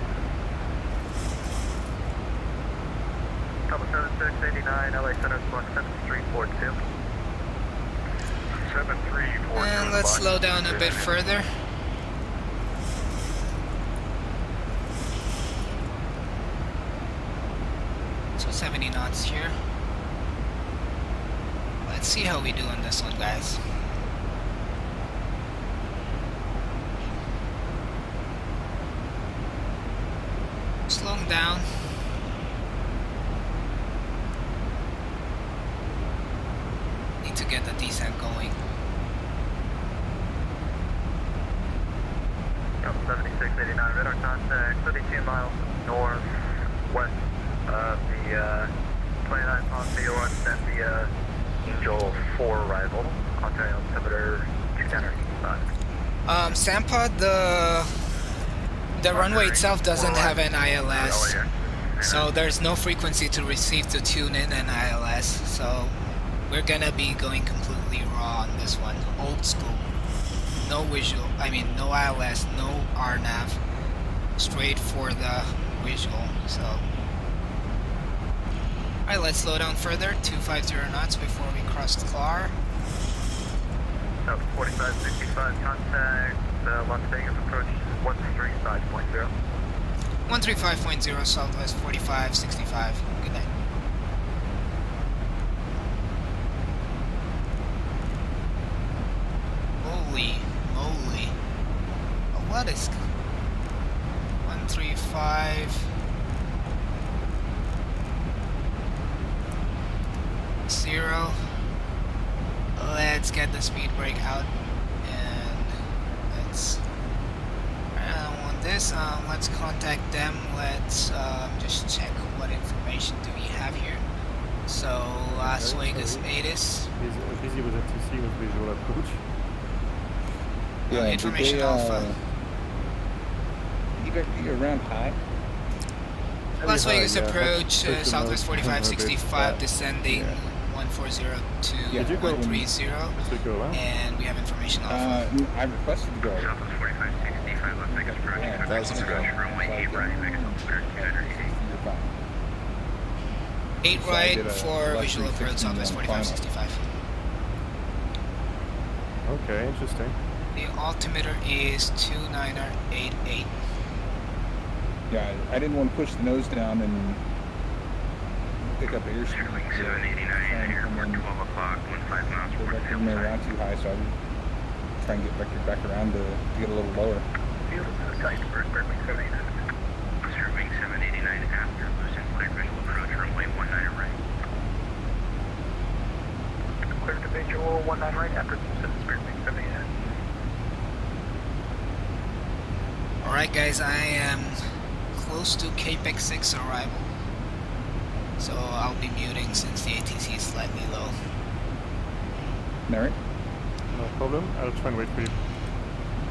Delta 7689, LA Center, Squawk 7342. 7342. And let's slow down a bit further. So 70 knots here. Let's see how we do on this one, guys. Slowing down. Need to get the descent going. Delta 7689, radar contact 32 miles northwest of the 29 Ponce or sent the Angel 4 arrival. Ontario altimeter 210 or 85. Sampa, the runway itself doesn't have an ILS, so there's no frequency to receive to tune in an ILS, so we're gonna be going completely raw on this one, old school. No visual, no ILS, no RNAV, straight for the visual, so. Alright, let's slow down further, 250 knots before we cross KLAS. South 4565 contact, Las Vegas approach 135.0. 135.0 Southwest 4565. Good night. Holy moly. Oh, what is 135 0. Let's get the speed brake out and let's on this. Let's contact them. Let's just check what information do we have here. So Las Vegas ATIS. He's busy with FTC with visual approach. Yeah, information alpha. You go around high? Las Vegas yeah, approach, note Southwest 4565, that, descending yeah. 1402 Yeah, Did you go 130, Did we go out? and we have information alpha. I requested to go. Southwest 4565, Las Vegas approach. Yeah, Thousand to go. Runway 8 right, Vegas altimeter 280. You're fine. 8 So I right did a for left visual approach, 360 Southwest on final. 4565. Okay, interesting. The altimeter is 2988. Yeah, I didn't want to push the nose down and pick up airspeed. Wing 789, airport 12 o'clock, 15 miles So per that didn't around too high, so I would try and get back around to get a little lower. Field is tight for Wing 789. Sir, Wing 789 after losing clear visual approach, runway 19 right. Clear to visual 19 right after losing Spirit Wing 789. Alright guys, I am close to KPEX 6 arrival. So I'll be muting since the ATC is slightly low. Mary? No problem. I'll try and wait for you.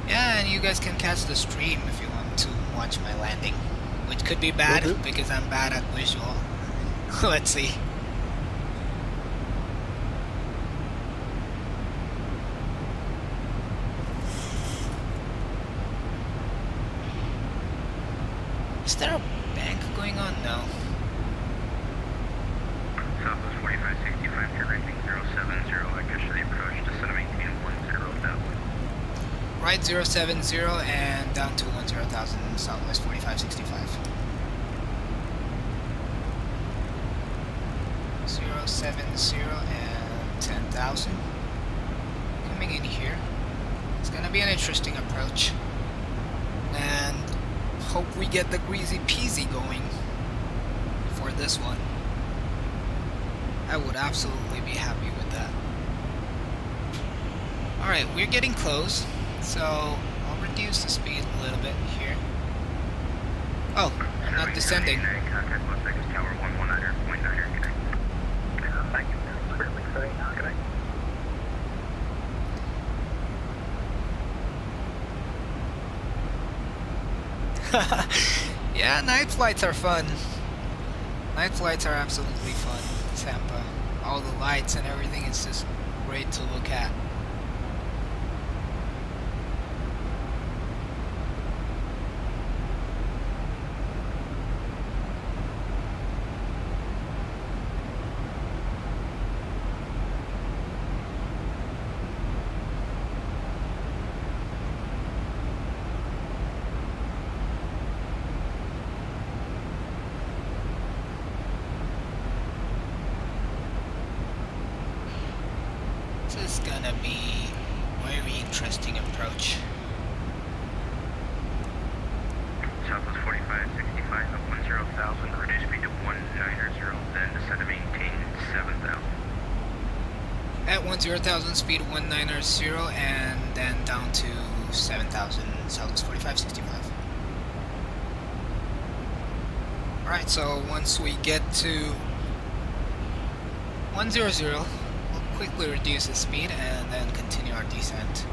Yeah, and you guys can catch the stream if you want to watch my landing. Which could be bad Will do. because I'm bad at visual. Let's see. Is there a bank going on? No. Southwest 4565, you're rating 070, officially approach to center maintain 10,000. Right 070 and down to 10,000 Southwest 4565. 070 and 10,000. Coming in here. It's gonna be an interesting approach. And hope we get the greasy peasy going for this one. I would absolutely be happy with that. Alright, we're getting close, so I'll reduce the speed a little bit here. Oh, I'm not descending. Contact Los Angeles Tower 119.9, connect. Thank you, clearly say, connect. Yeah, night flights are fun. Night flights are absolutely fun, Tampa. All the lights and everything is just great to look at. This is gonna be a very interesting approach. Southwest 4565 at 10,000, reduce speed to 190, then descend to maintain 7,000. At 10,000 speed 190 and then down to 7,000 Southwest 4565. Alright, so once we get to 100, we'll quickly reduce the speed and then continue our descent.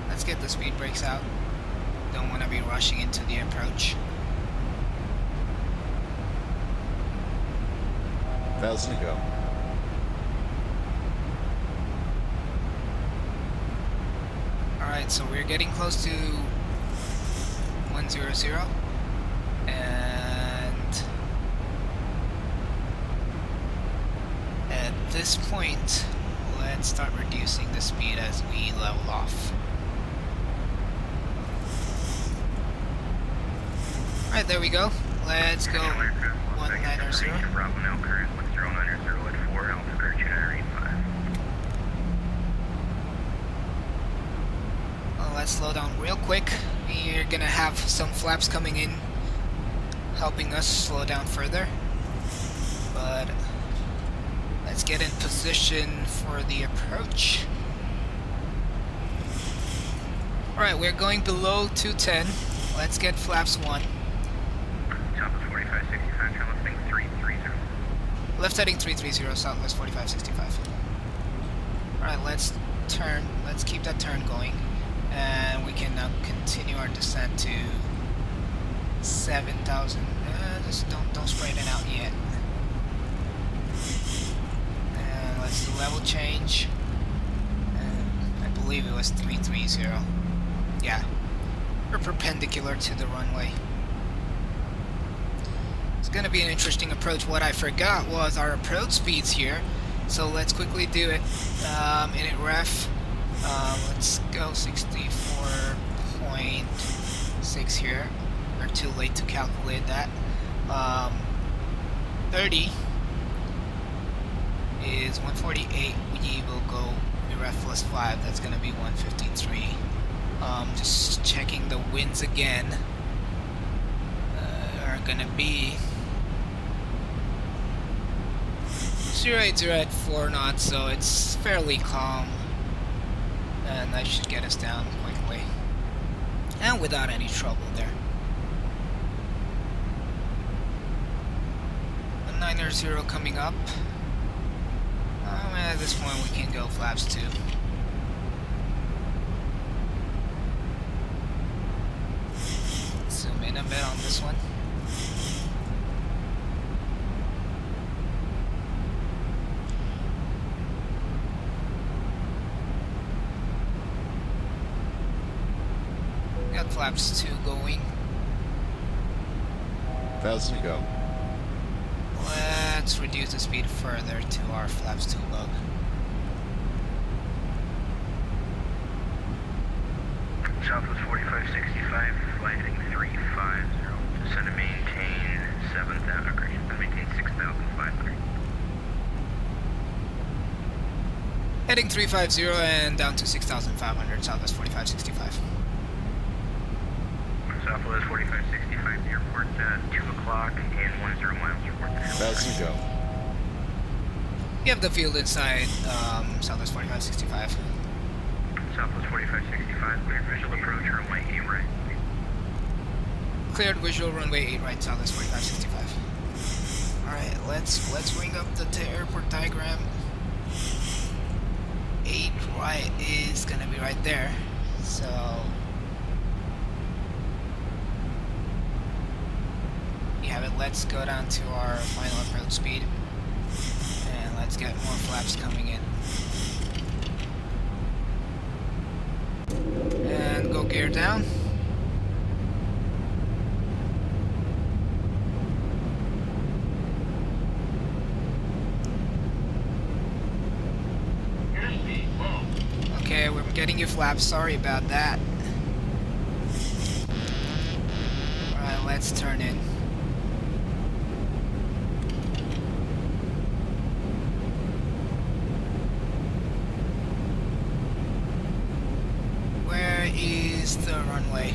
Let's get the speed brakes out. Don't want to be rushing into the approach. 1,000 to go. Alright, so we're getting close to 100 and at this point let's start reducing the speed as we level off. Alright, there we go. Let's go 190. Bravo now current 1090 at 4 altitude generator 85. Well, let's slow down real quick. We're gonna have some flaps coming in helping us slow down further. But let's get in position for the approach. Alright, we're going below 210. Let's get flaps 1. Southwest 4565, turn left heading 330. Left heading 330, Southwest 4565. Alright, let's turn. Let's keep that turn going. And we can now continue our descent to 7,000. Just don't straighten it out yet. And let's do level change. And I believe it was 330. Yeah. We're perpendicular to the runway. It's gonna be an interesting approach. What I forgot was our approach speeds here. So let's quickly do it. Init ref. Let's go 64.6 here. We're too late to calculate that. 30 is 148. We will go ref plus 5. That's gonna be 153. Just checking the winds again. Our gonna be 080 at 4 knots, so it's fairly calm. And that should get us down quickly. And without any trouble there. 990 coming up. At this point we can go flaps 2. Zoom in a bit on this one. Got flaps 2 going. 1,000 to go. Let's reduce the speed further to our flaps 2 lug. Southwest 4565, landing 350. Descend to maintain 7,000, agree, and maintain 6,500. Heading 350 and down to 6,500, Southwest 4565. Southwest 4565, airport 2 o'clock and 10 miles, report. 1,000 to go. You have the field inside Southwest 4565. Southwest 4565, cleared visual approach, runway 8 right. Cleared visual, runway 8 right, Southwest 4565. Alright, let's bring up the airport diagram. 8 right is gonna be right there, so you have it. Let's go down to our final approach speed and let's get more flaps coming in. And go gear down. Okay, we're getting you flaps, sorry about that. Alright, let's turn in. Where is the runway?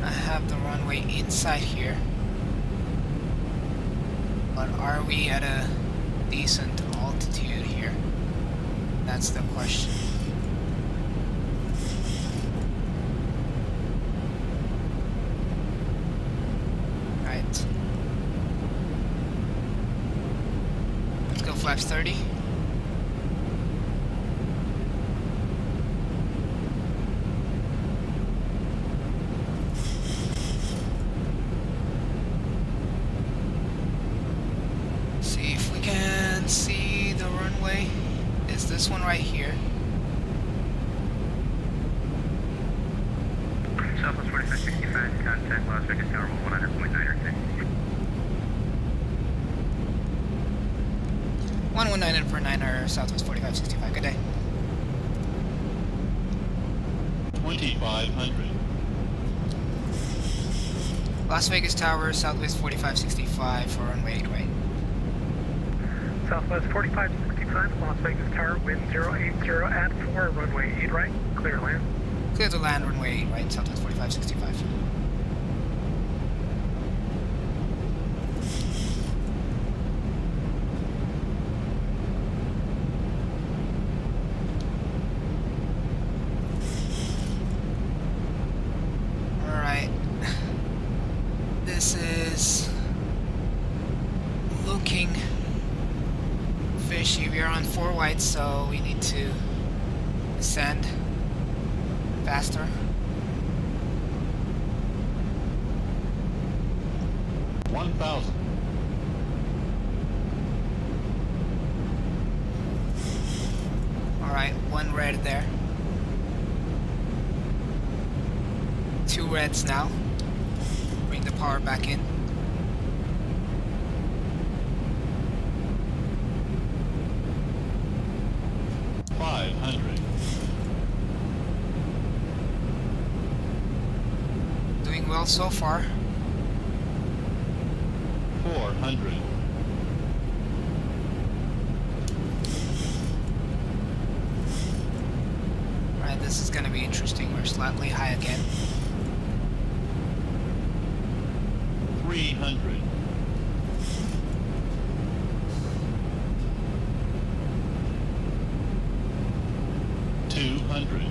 I have the runway inside here. But are we at a decent altitude here? That's the question. Right. Let's go flaps 30. See if we can see the runway. Is this one right here? Southwest 4565, contact Las Vegas Tower 100.9 or 6. 119 per 9er, Southwest 4565. Good day. 2,500. Las Vegas Tower, Southwest 4565 for runway 8 right. Southwest 4565, Las Vegas Tower, wind 080 at 4, runway 8 right, clear land. Clear to land, runway 8 right, Southwest 4565. Alright. This is looking fishy. We are on 4 whites, so we need to descend faster. $1,000. Alright, 1 red there. 2 reds now. Bring the power back in. $500. Doing well so far. $400. Alright, this is gonna be interesting. We're slightly high again. 100. $200.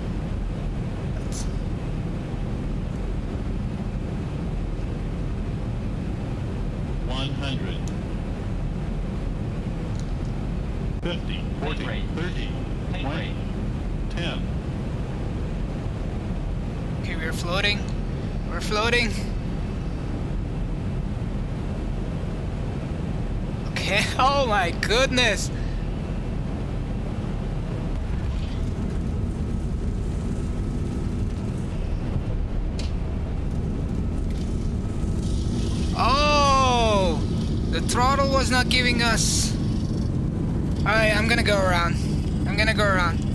100. 50, 40, 30, 20, 10. Okay, we're floating. We're floating. Okay, oh my goodness. Oh, the throttle was not giving us. Alright, I'm gonna go around. I'm gonna go around.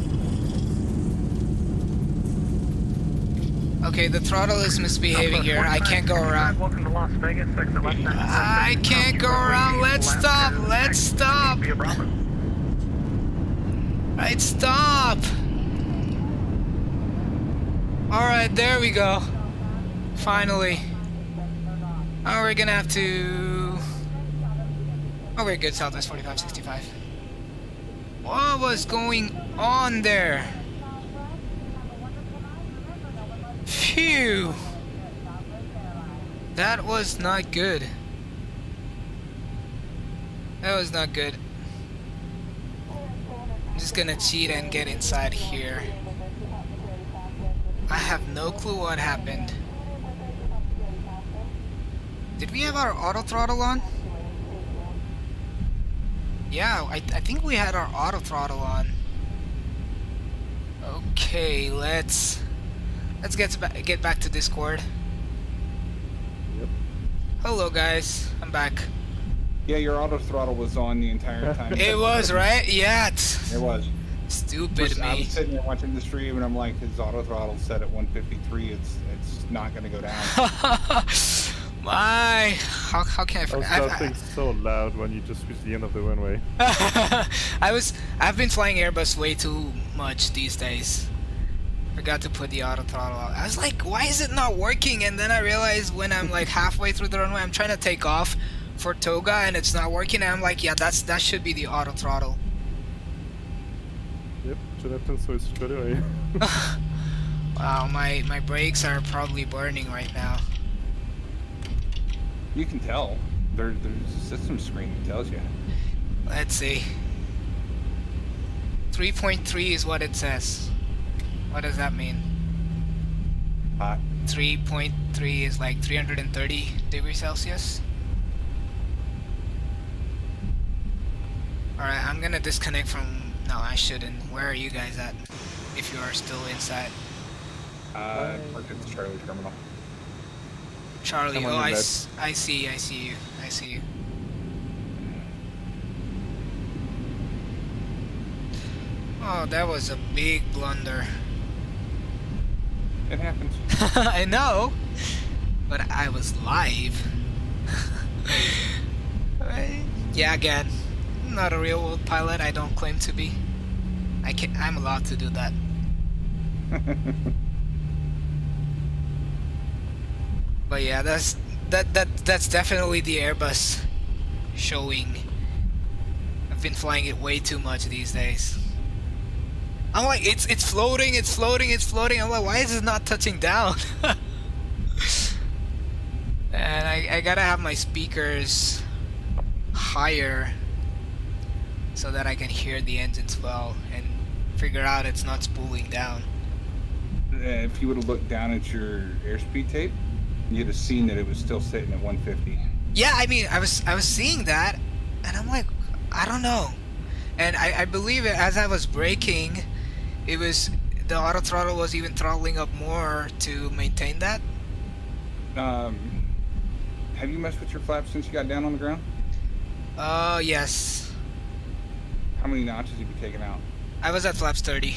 Okay, the throttle is misbehaving here. I can't go around. Welcome to Las Vegas. Exit left side. I can't go around. Let's stop. Let's stop. Right, stop. Alright, there we go. Finally. Oh, we're gonna have to... Oh, we're good. Southwest 4565. What was going on there? Phew. That was not good. That was not good. I'm just gonna cheat and get inside here. I have no clue what happened. Did we have our auto throttle on? Yeah, I think we had our auto throttle on. Okay, let's get back to Discord. Yep. Hello guys, I'm back. Yeah, your auto throttle was on the entire time. It was, right? Yeah. It was. Stupid I me. was sitting there watching the stream, and I'm like, his auto throttle set at 153. It's not going to go down. My, how can I forget? That thing's so loud when you just reach the end of the runway. I've been flying Airbus way too much these days. Forgot to put the auto throttle on. I was like, why is it not working? And then I realized when I'm like halfway through the runway, I'm trying to take off for Toga and it's not working. And I'm like, yeah, that should be the auto throttle. Yep, Jonathan, so it's straight away. Wow, my brakes are probably burning right now. You can tell. There's a system screen that tells you. Let's see. 3.3 is what it says. What does that mean? Hot. 3.3 is like 330 degrees Celsius. Alright, I'm gonna disconnect from... No, I shouldn't. Where are you guys at? If you are still inside. Parked at the Charlie terminal. Charlie, Come on, oh, you I bet. see you. I see you. Oh, that was a big blunder. It happens. I know, but I was live. Yeah, again, not a real world pilot. I don't claim to be. I'm allowed to do that. But yeah, that's definitely the Airbus showing. I've been flying it way too much these days. I'm like, it's floating. I'm like, why is it not touching down? And I gotta have my speakers higher so that I can hear the engines well and figure out it's not spooling down. If you would have looked down at your airspeed tape, you'd have seen that it was still sitting at 150. Yeah, I mean, I was seeing that, and I'm like, I don't know. And I believe it, as I was braking, it was the auto throttle was even throttling up more to maintain that. Have you messed with your flaps since you got down on the ground? Yes. How many notches have you taken out? I was at flaps 30.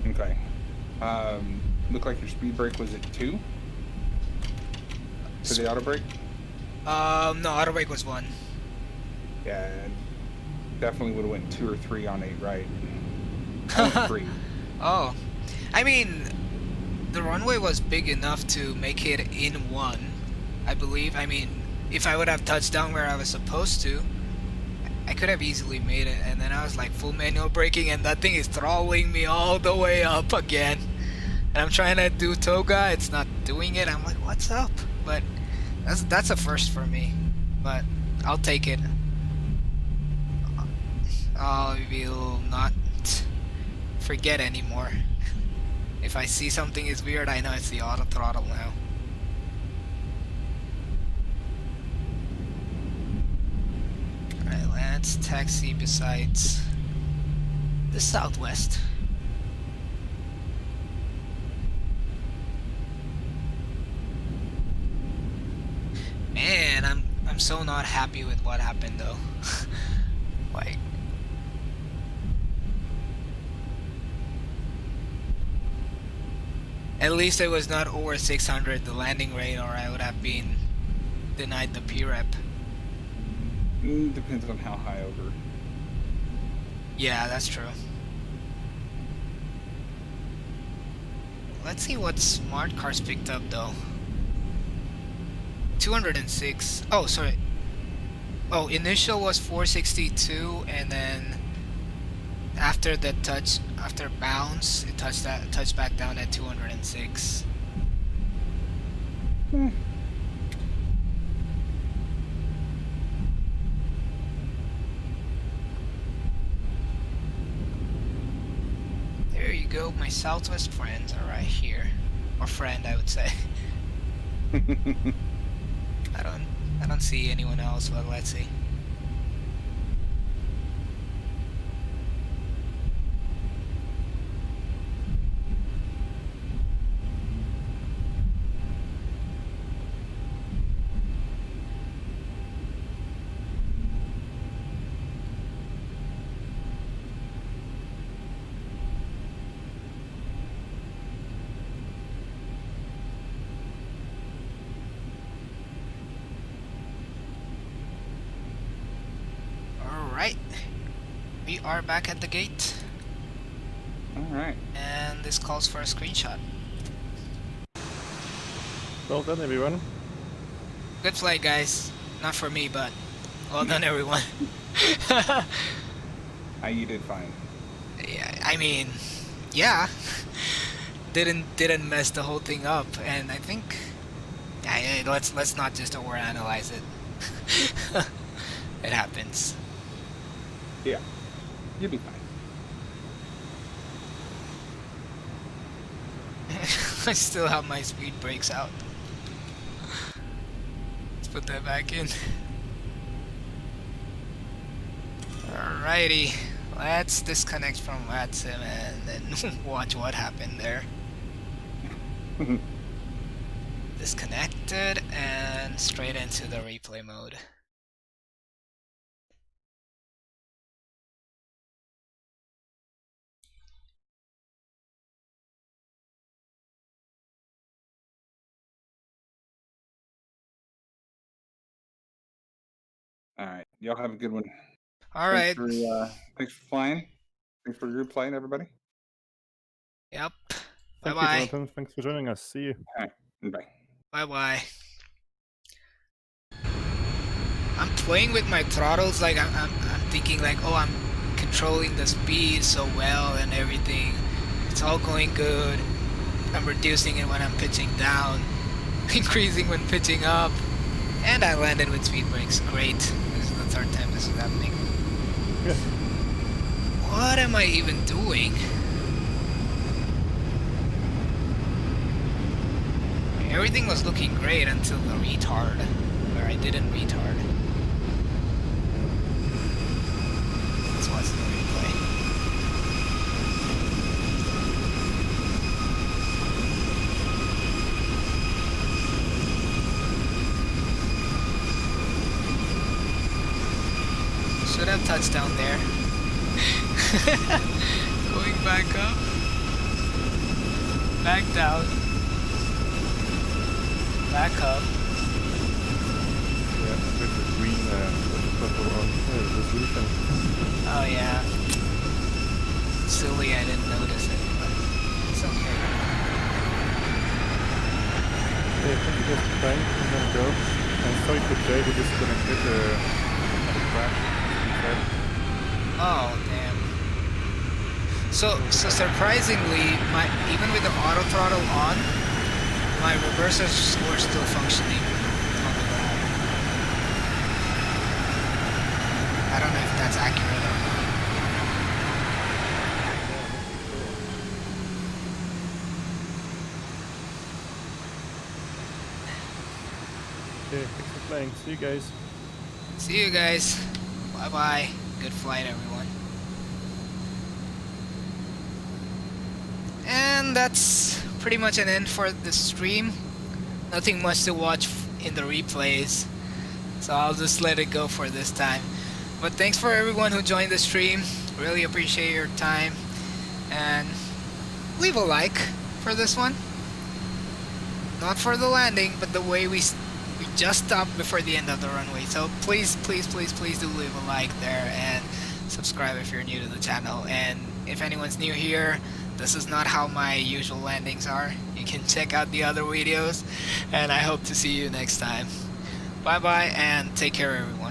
Okay. Looked like your speed brake was at 2 for the auto brake. No, auto brake was 1. Yeah, definitely would have went 2 or 3 on 8 right. I went 3. Oh, I mean, the runway was big enough to make it in 1, I believe. I mean, if I would have touched down where I was supposed to, I could have easily made it. And then I was like full manual braking, and that thing is throttling me all the way up again. And I'm trying to do toga, it's not doing it. I'm like, what's up? But that's a first for me. But I'll take it. I will not forget anymore. If I see something is weird, I know it's the auto throttle now. Alright, let's taxi besides the southwest. Man, I'm so not happy with what happened though. Like, at least it was not over 600 the landing rate, or I would have been denied the P-rep. Depends on how high over. Yeah, that's true. Let's see what smart cars picked up though. 206. Oh, sorry. Oh, initial was 462, and then after the touch, after bounce, it touched back down at 206. There you go, my Southwest friends are right here, or friend, I would say. I don't see anyone else, but let's see. Alright, we are back at the gate. Alright. And this calls for a screenshot. Well done, everyone. Good flight, guys. Not for me, but well done, everyone. You did fine. Yeah, I mean, yeah. Didn't mess the whole thing up, and I think, yeah, let's not just overanalyze it. It happens. Yeah, you'll be fine. I still have my speed brakes out. Let's put that back in. Alrighty, let's disconnect from VATSIM and then watch what happened there. Disconnected and straight into the replay mode. All right, y'all have a good one. All right. Thanks for flying. Thanks for your flight, everybody. Yep. Thank you, Bye-bye. Jonathan. Thanks for joining us. See you. All right. Bye. Bye-bye. I'm playing with my throttles, like I'm thinking like, oh, I'm controlling the speed so well and everything. It's all going good. I'm reducing it when I'm pitching down, increasing when pitching up, and I landed with speed brakes. Great. This is the third time this is happening. Yeah. What am I even doing? Everything was looking great until the retard, where I didn't retard. Let's watch the replay. Should have touched down there. Going back up. Back down. Back up. Yeah, with the green purple on resolution. Oh yeah. Silly, I didn't notice it, but it's okay. Okay, thank you guys for playing. I'm gonna go. And sorry for Jay who disconnected at a crash. He said. Oh damn. So surprisingly, even with the auto throttle on, my reversers were still functioning on the ground. I don't know if that's accurate or not. Okay, thanks for playing. See you guys. See you guys. Bye bye. Good flight, everyone. And that's pretty much an end for the stream. Nothing much to watch in the replays, so I'll just let it go for this time. But thanks for everyone who joined the stream. Really appreciate your time, and leave a like for this one. Not for the landing, but the way we just stopped before the end of the runway. So please do leave a like there, and subscribe if you're new to the channel. And if anyone's new here, this is not how my usual landings are. You can check out the other videos, and I hope to see you next time. Bye bye, and take care everyone.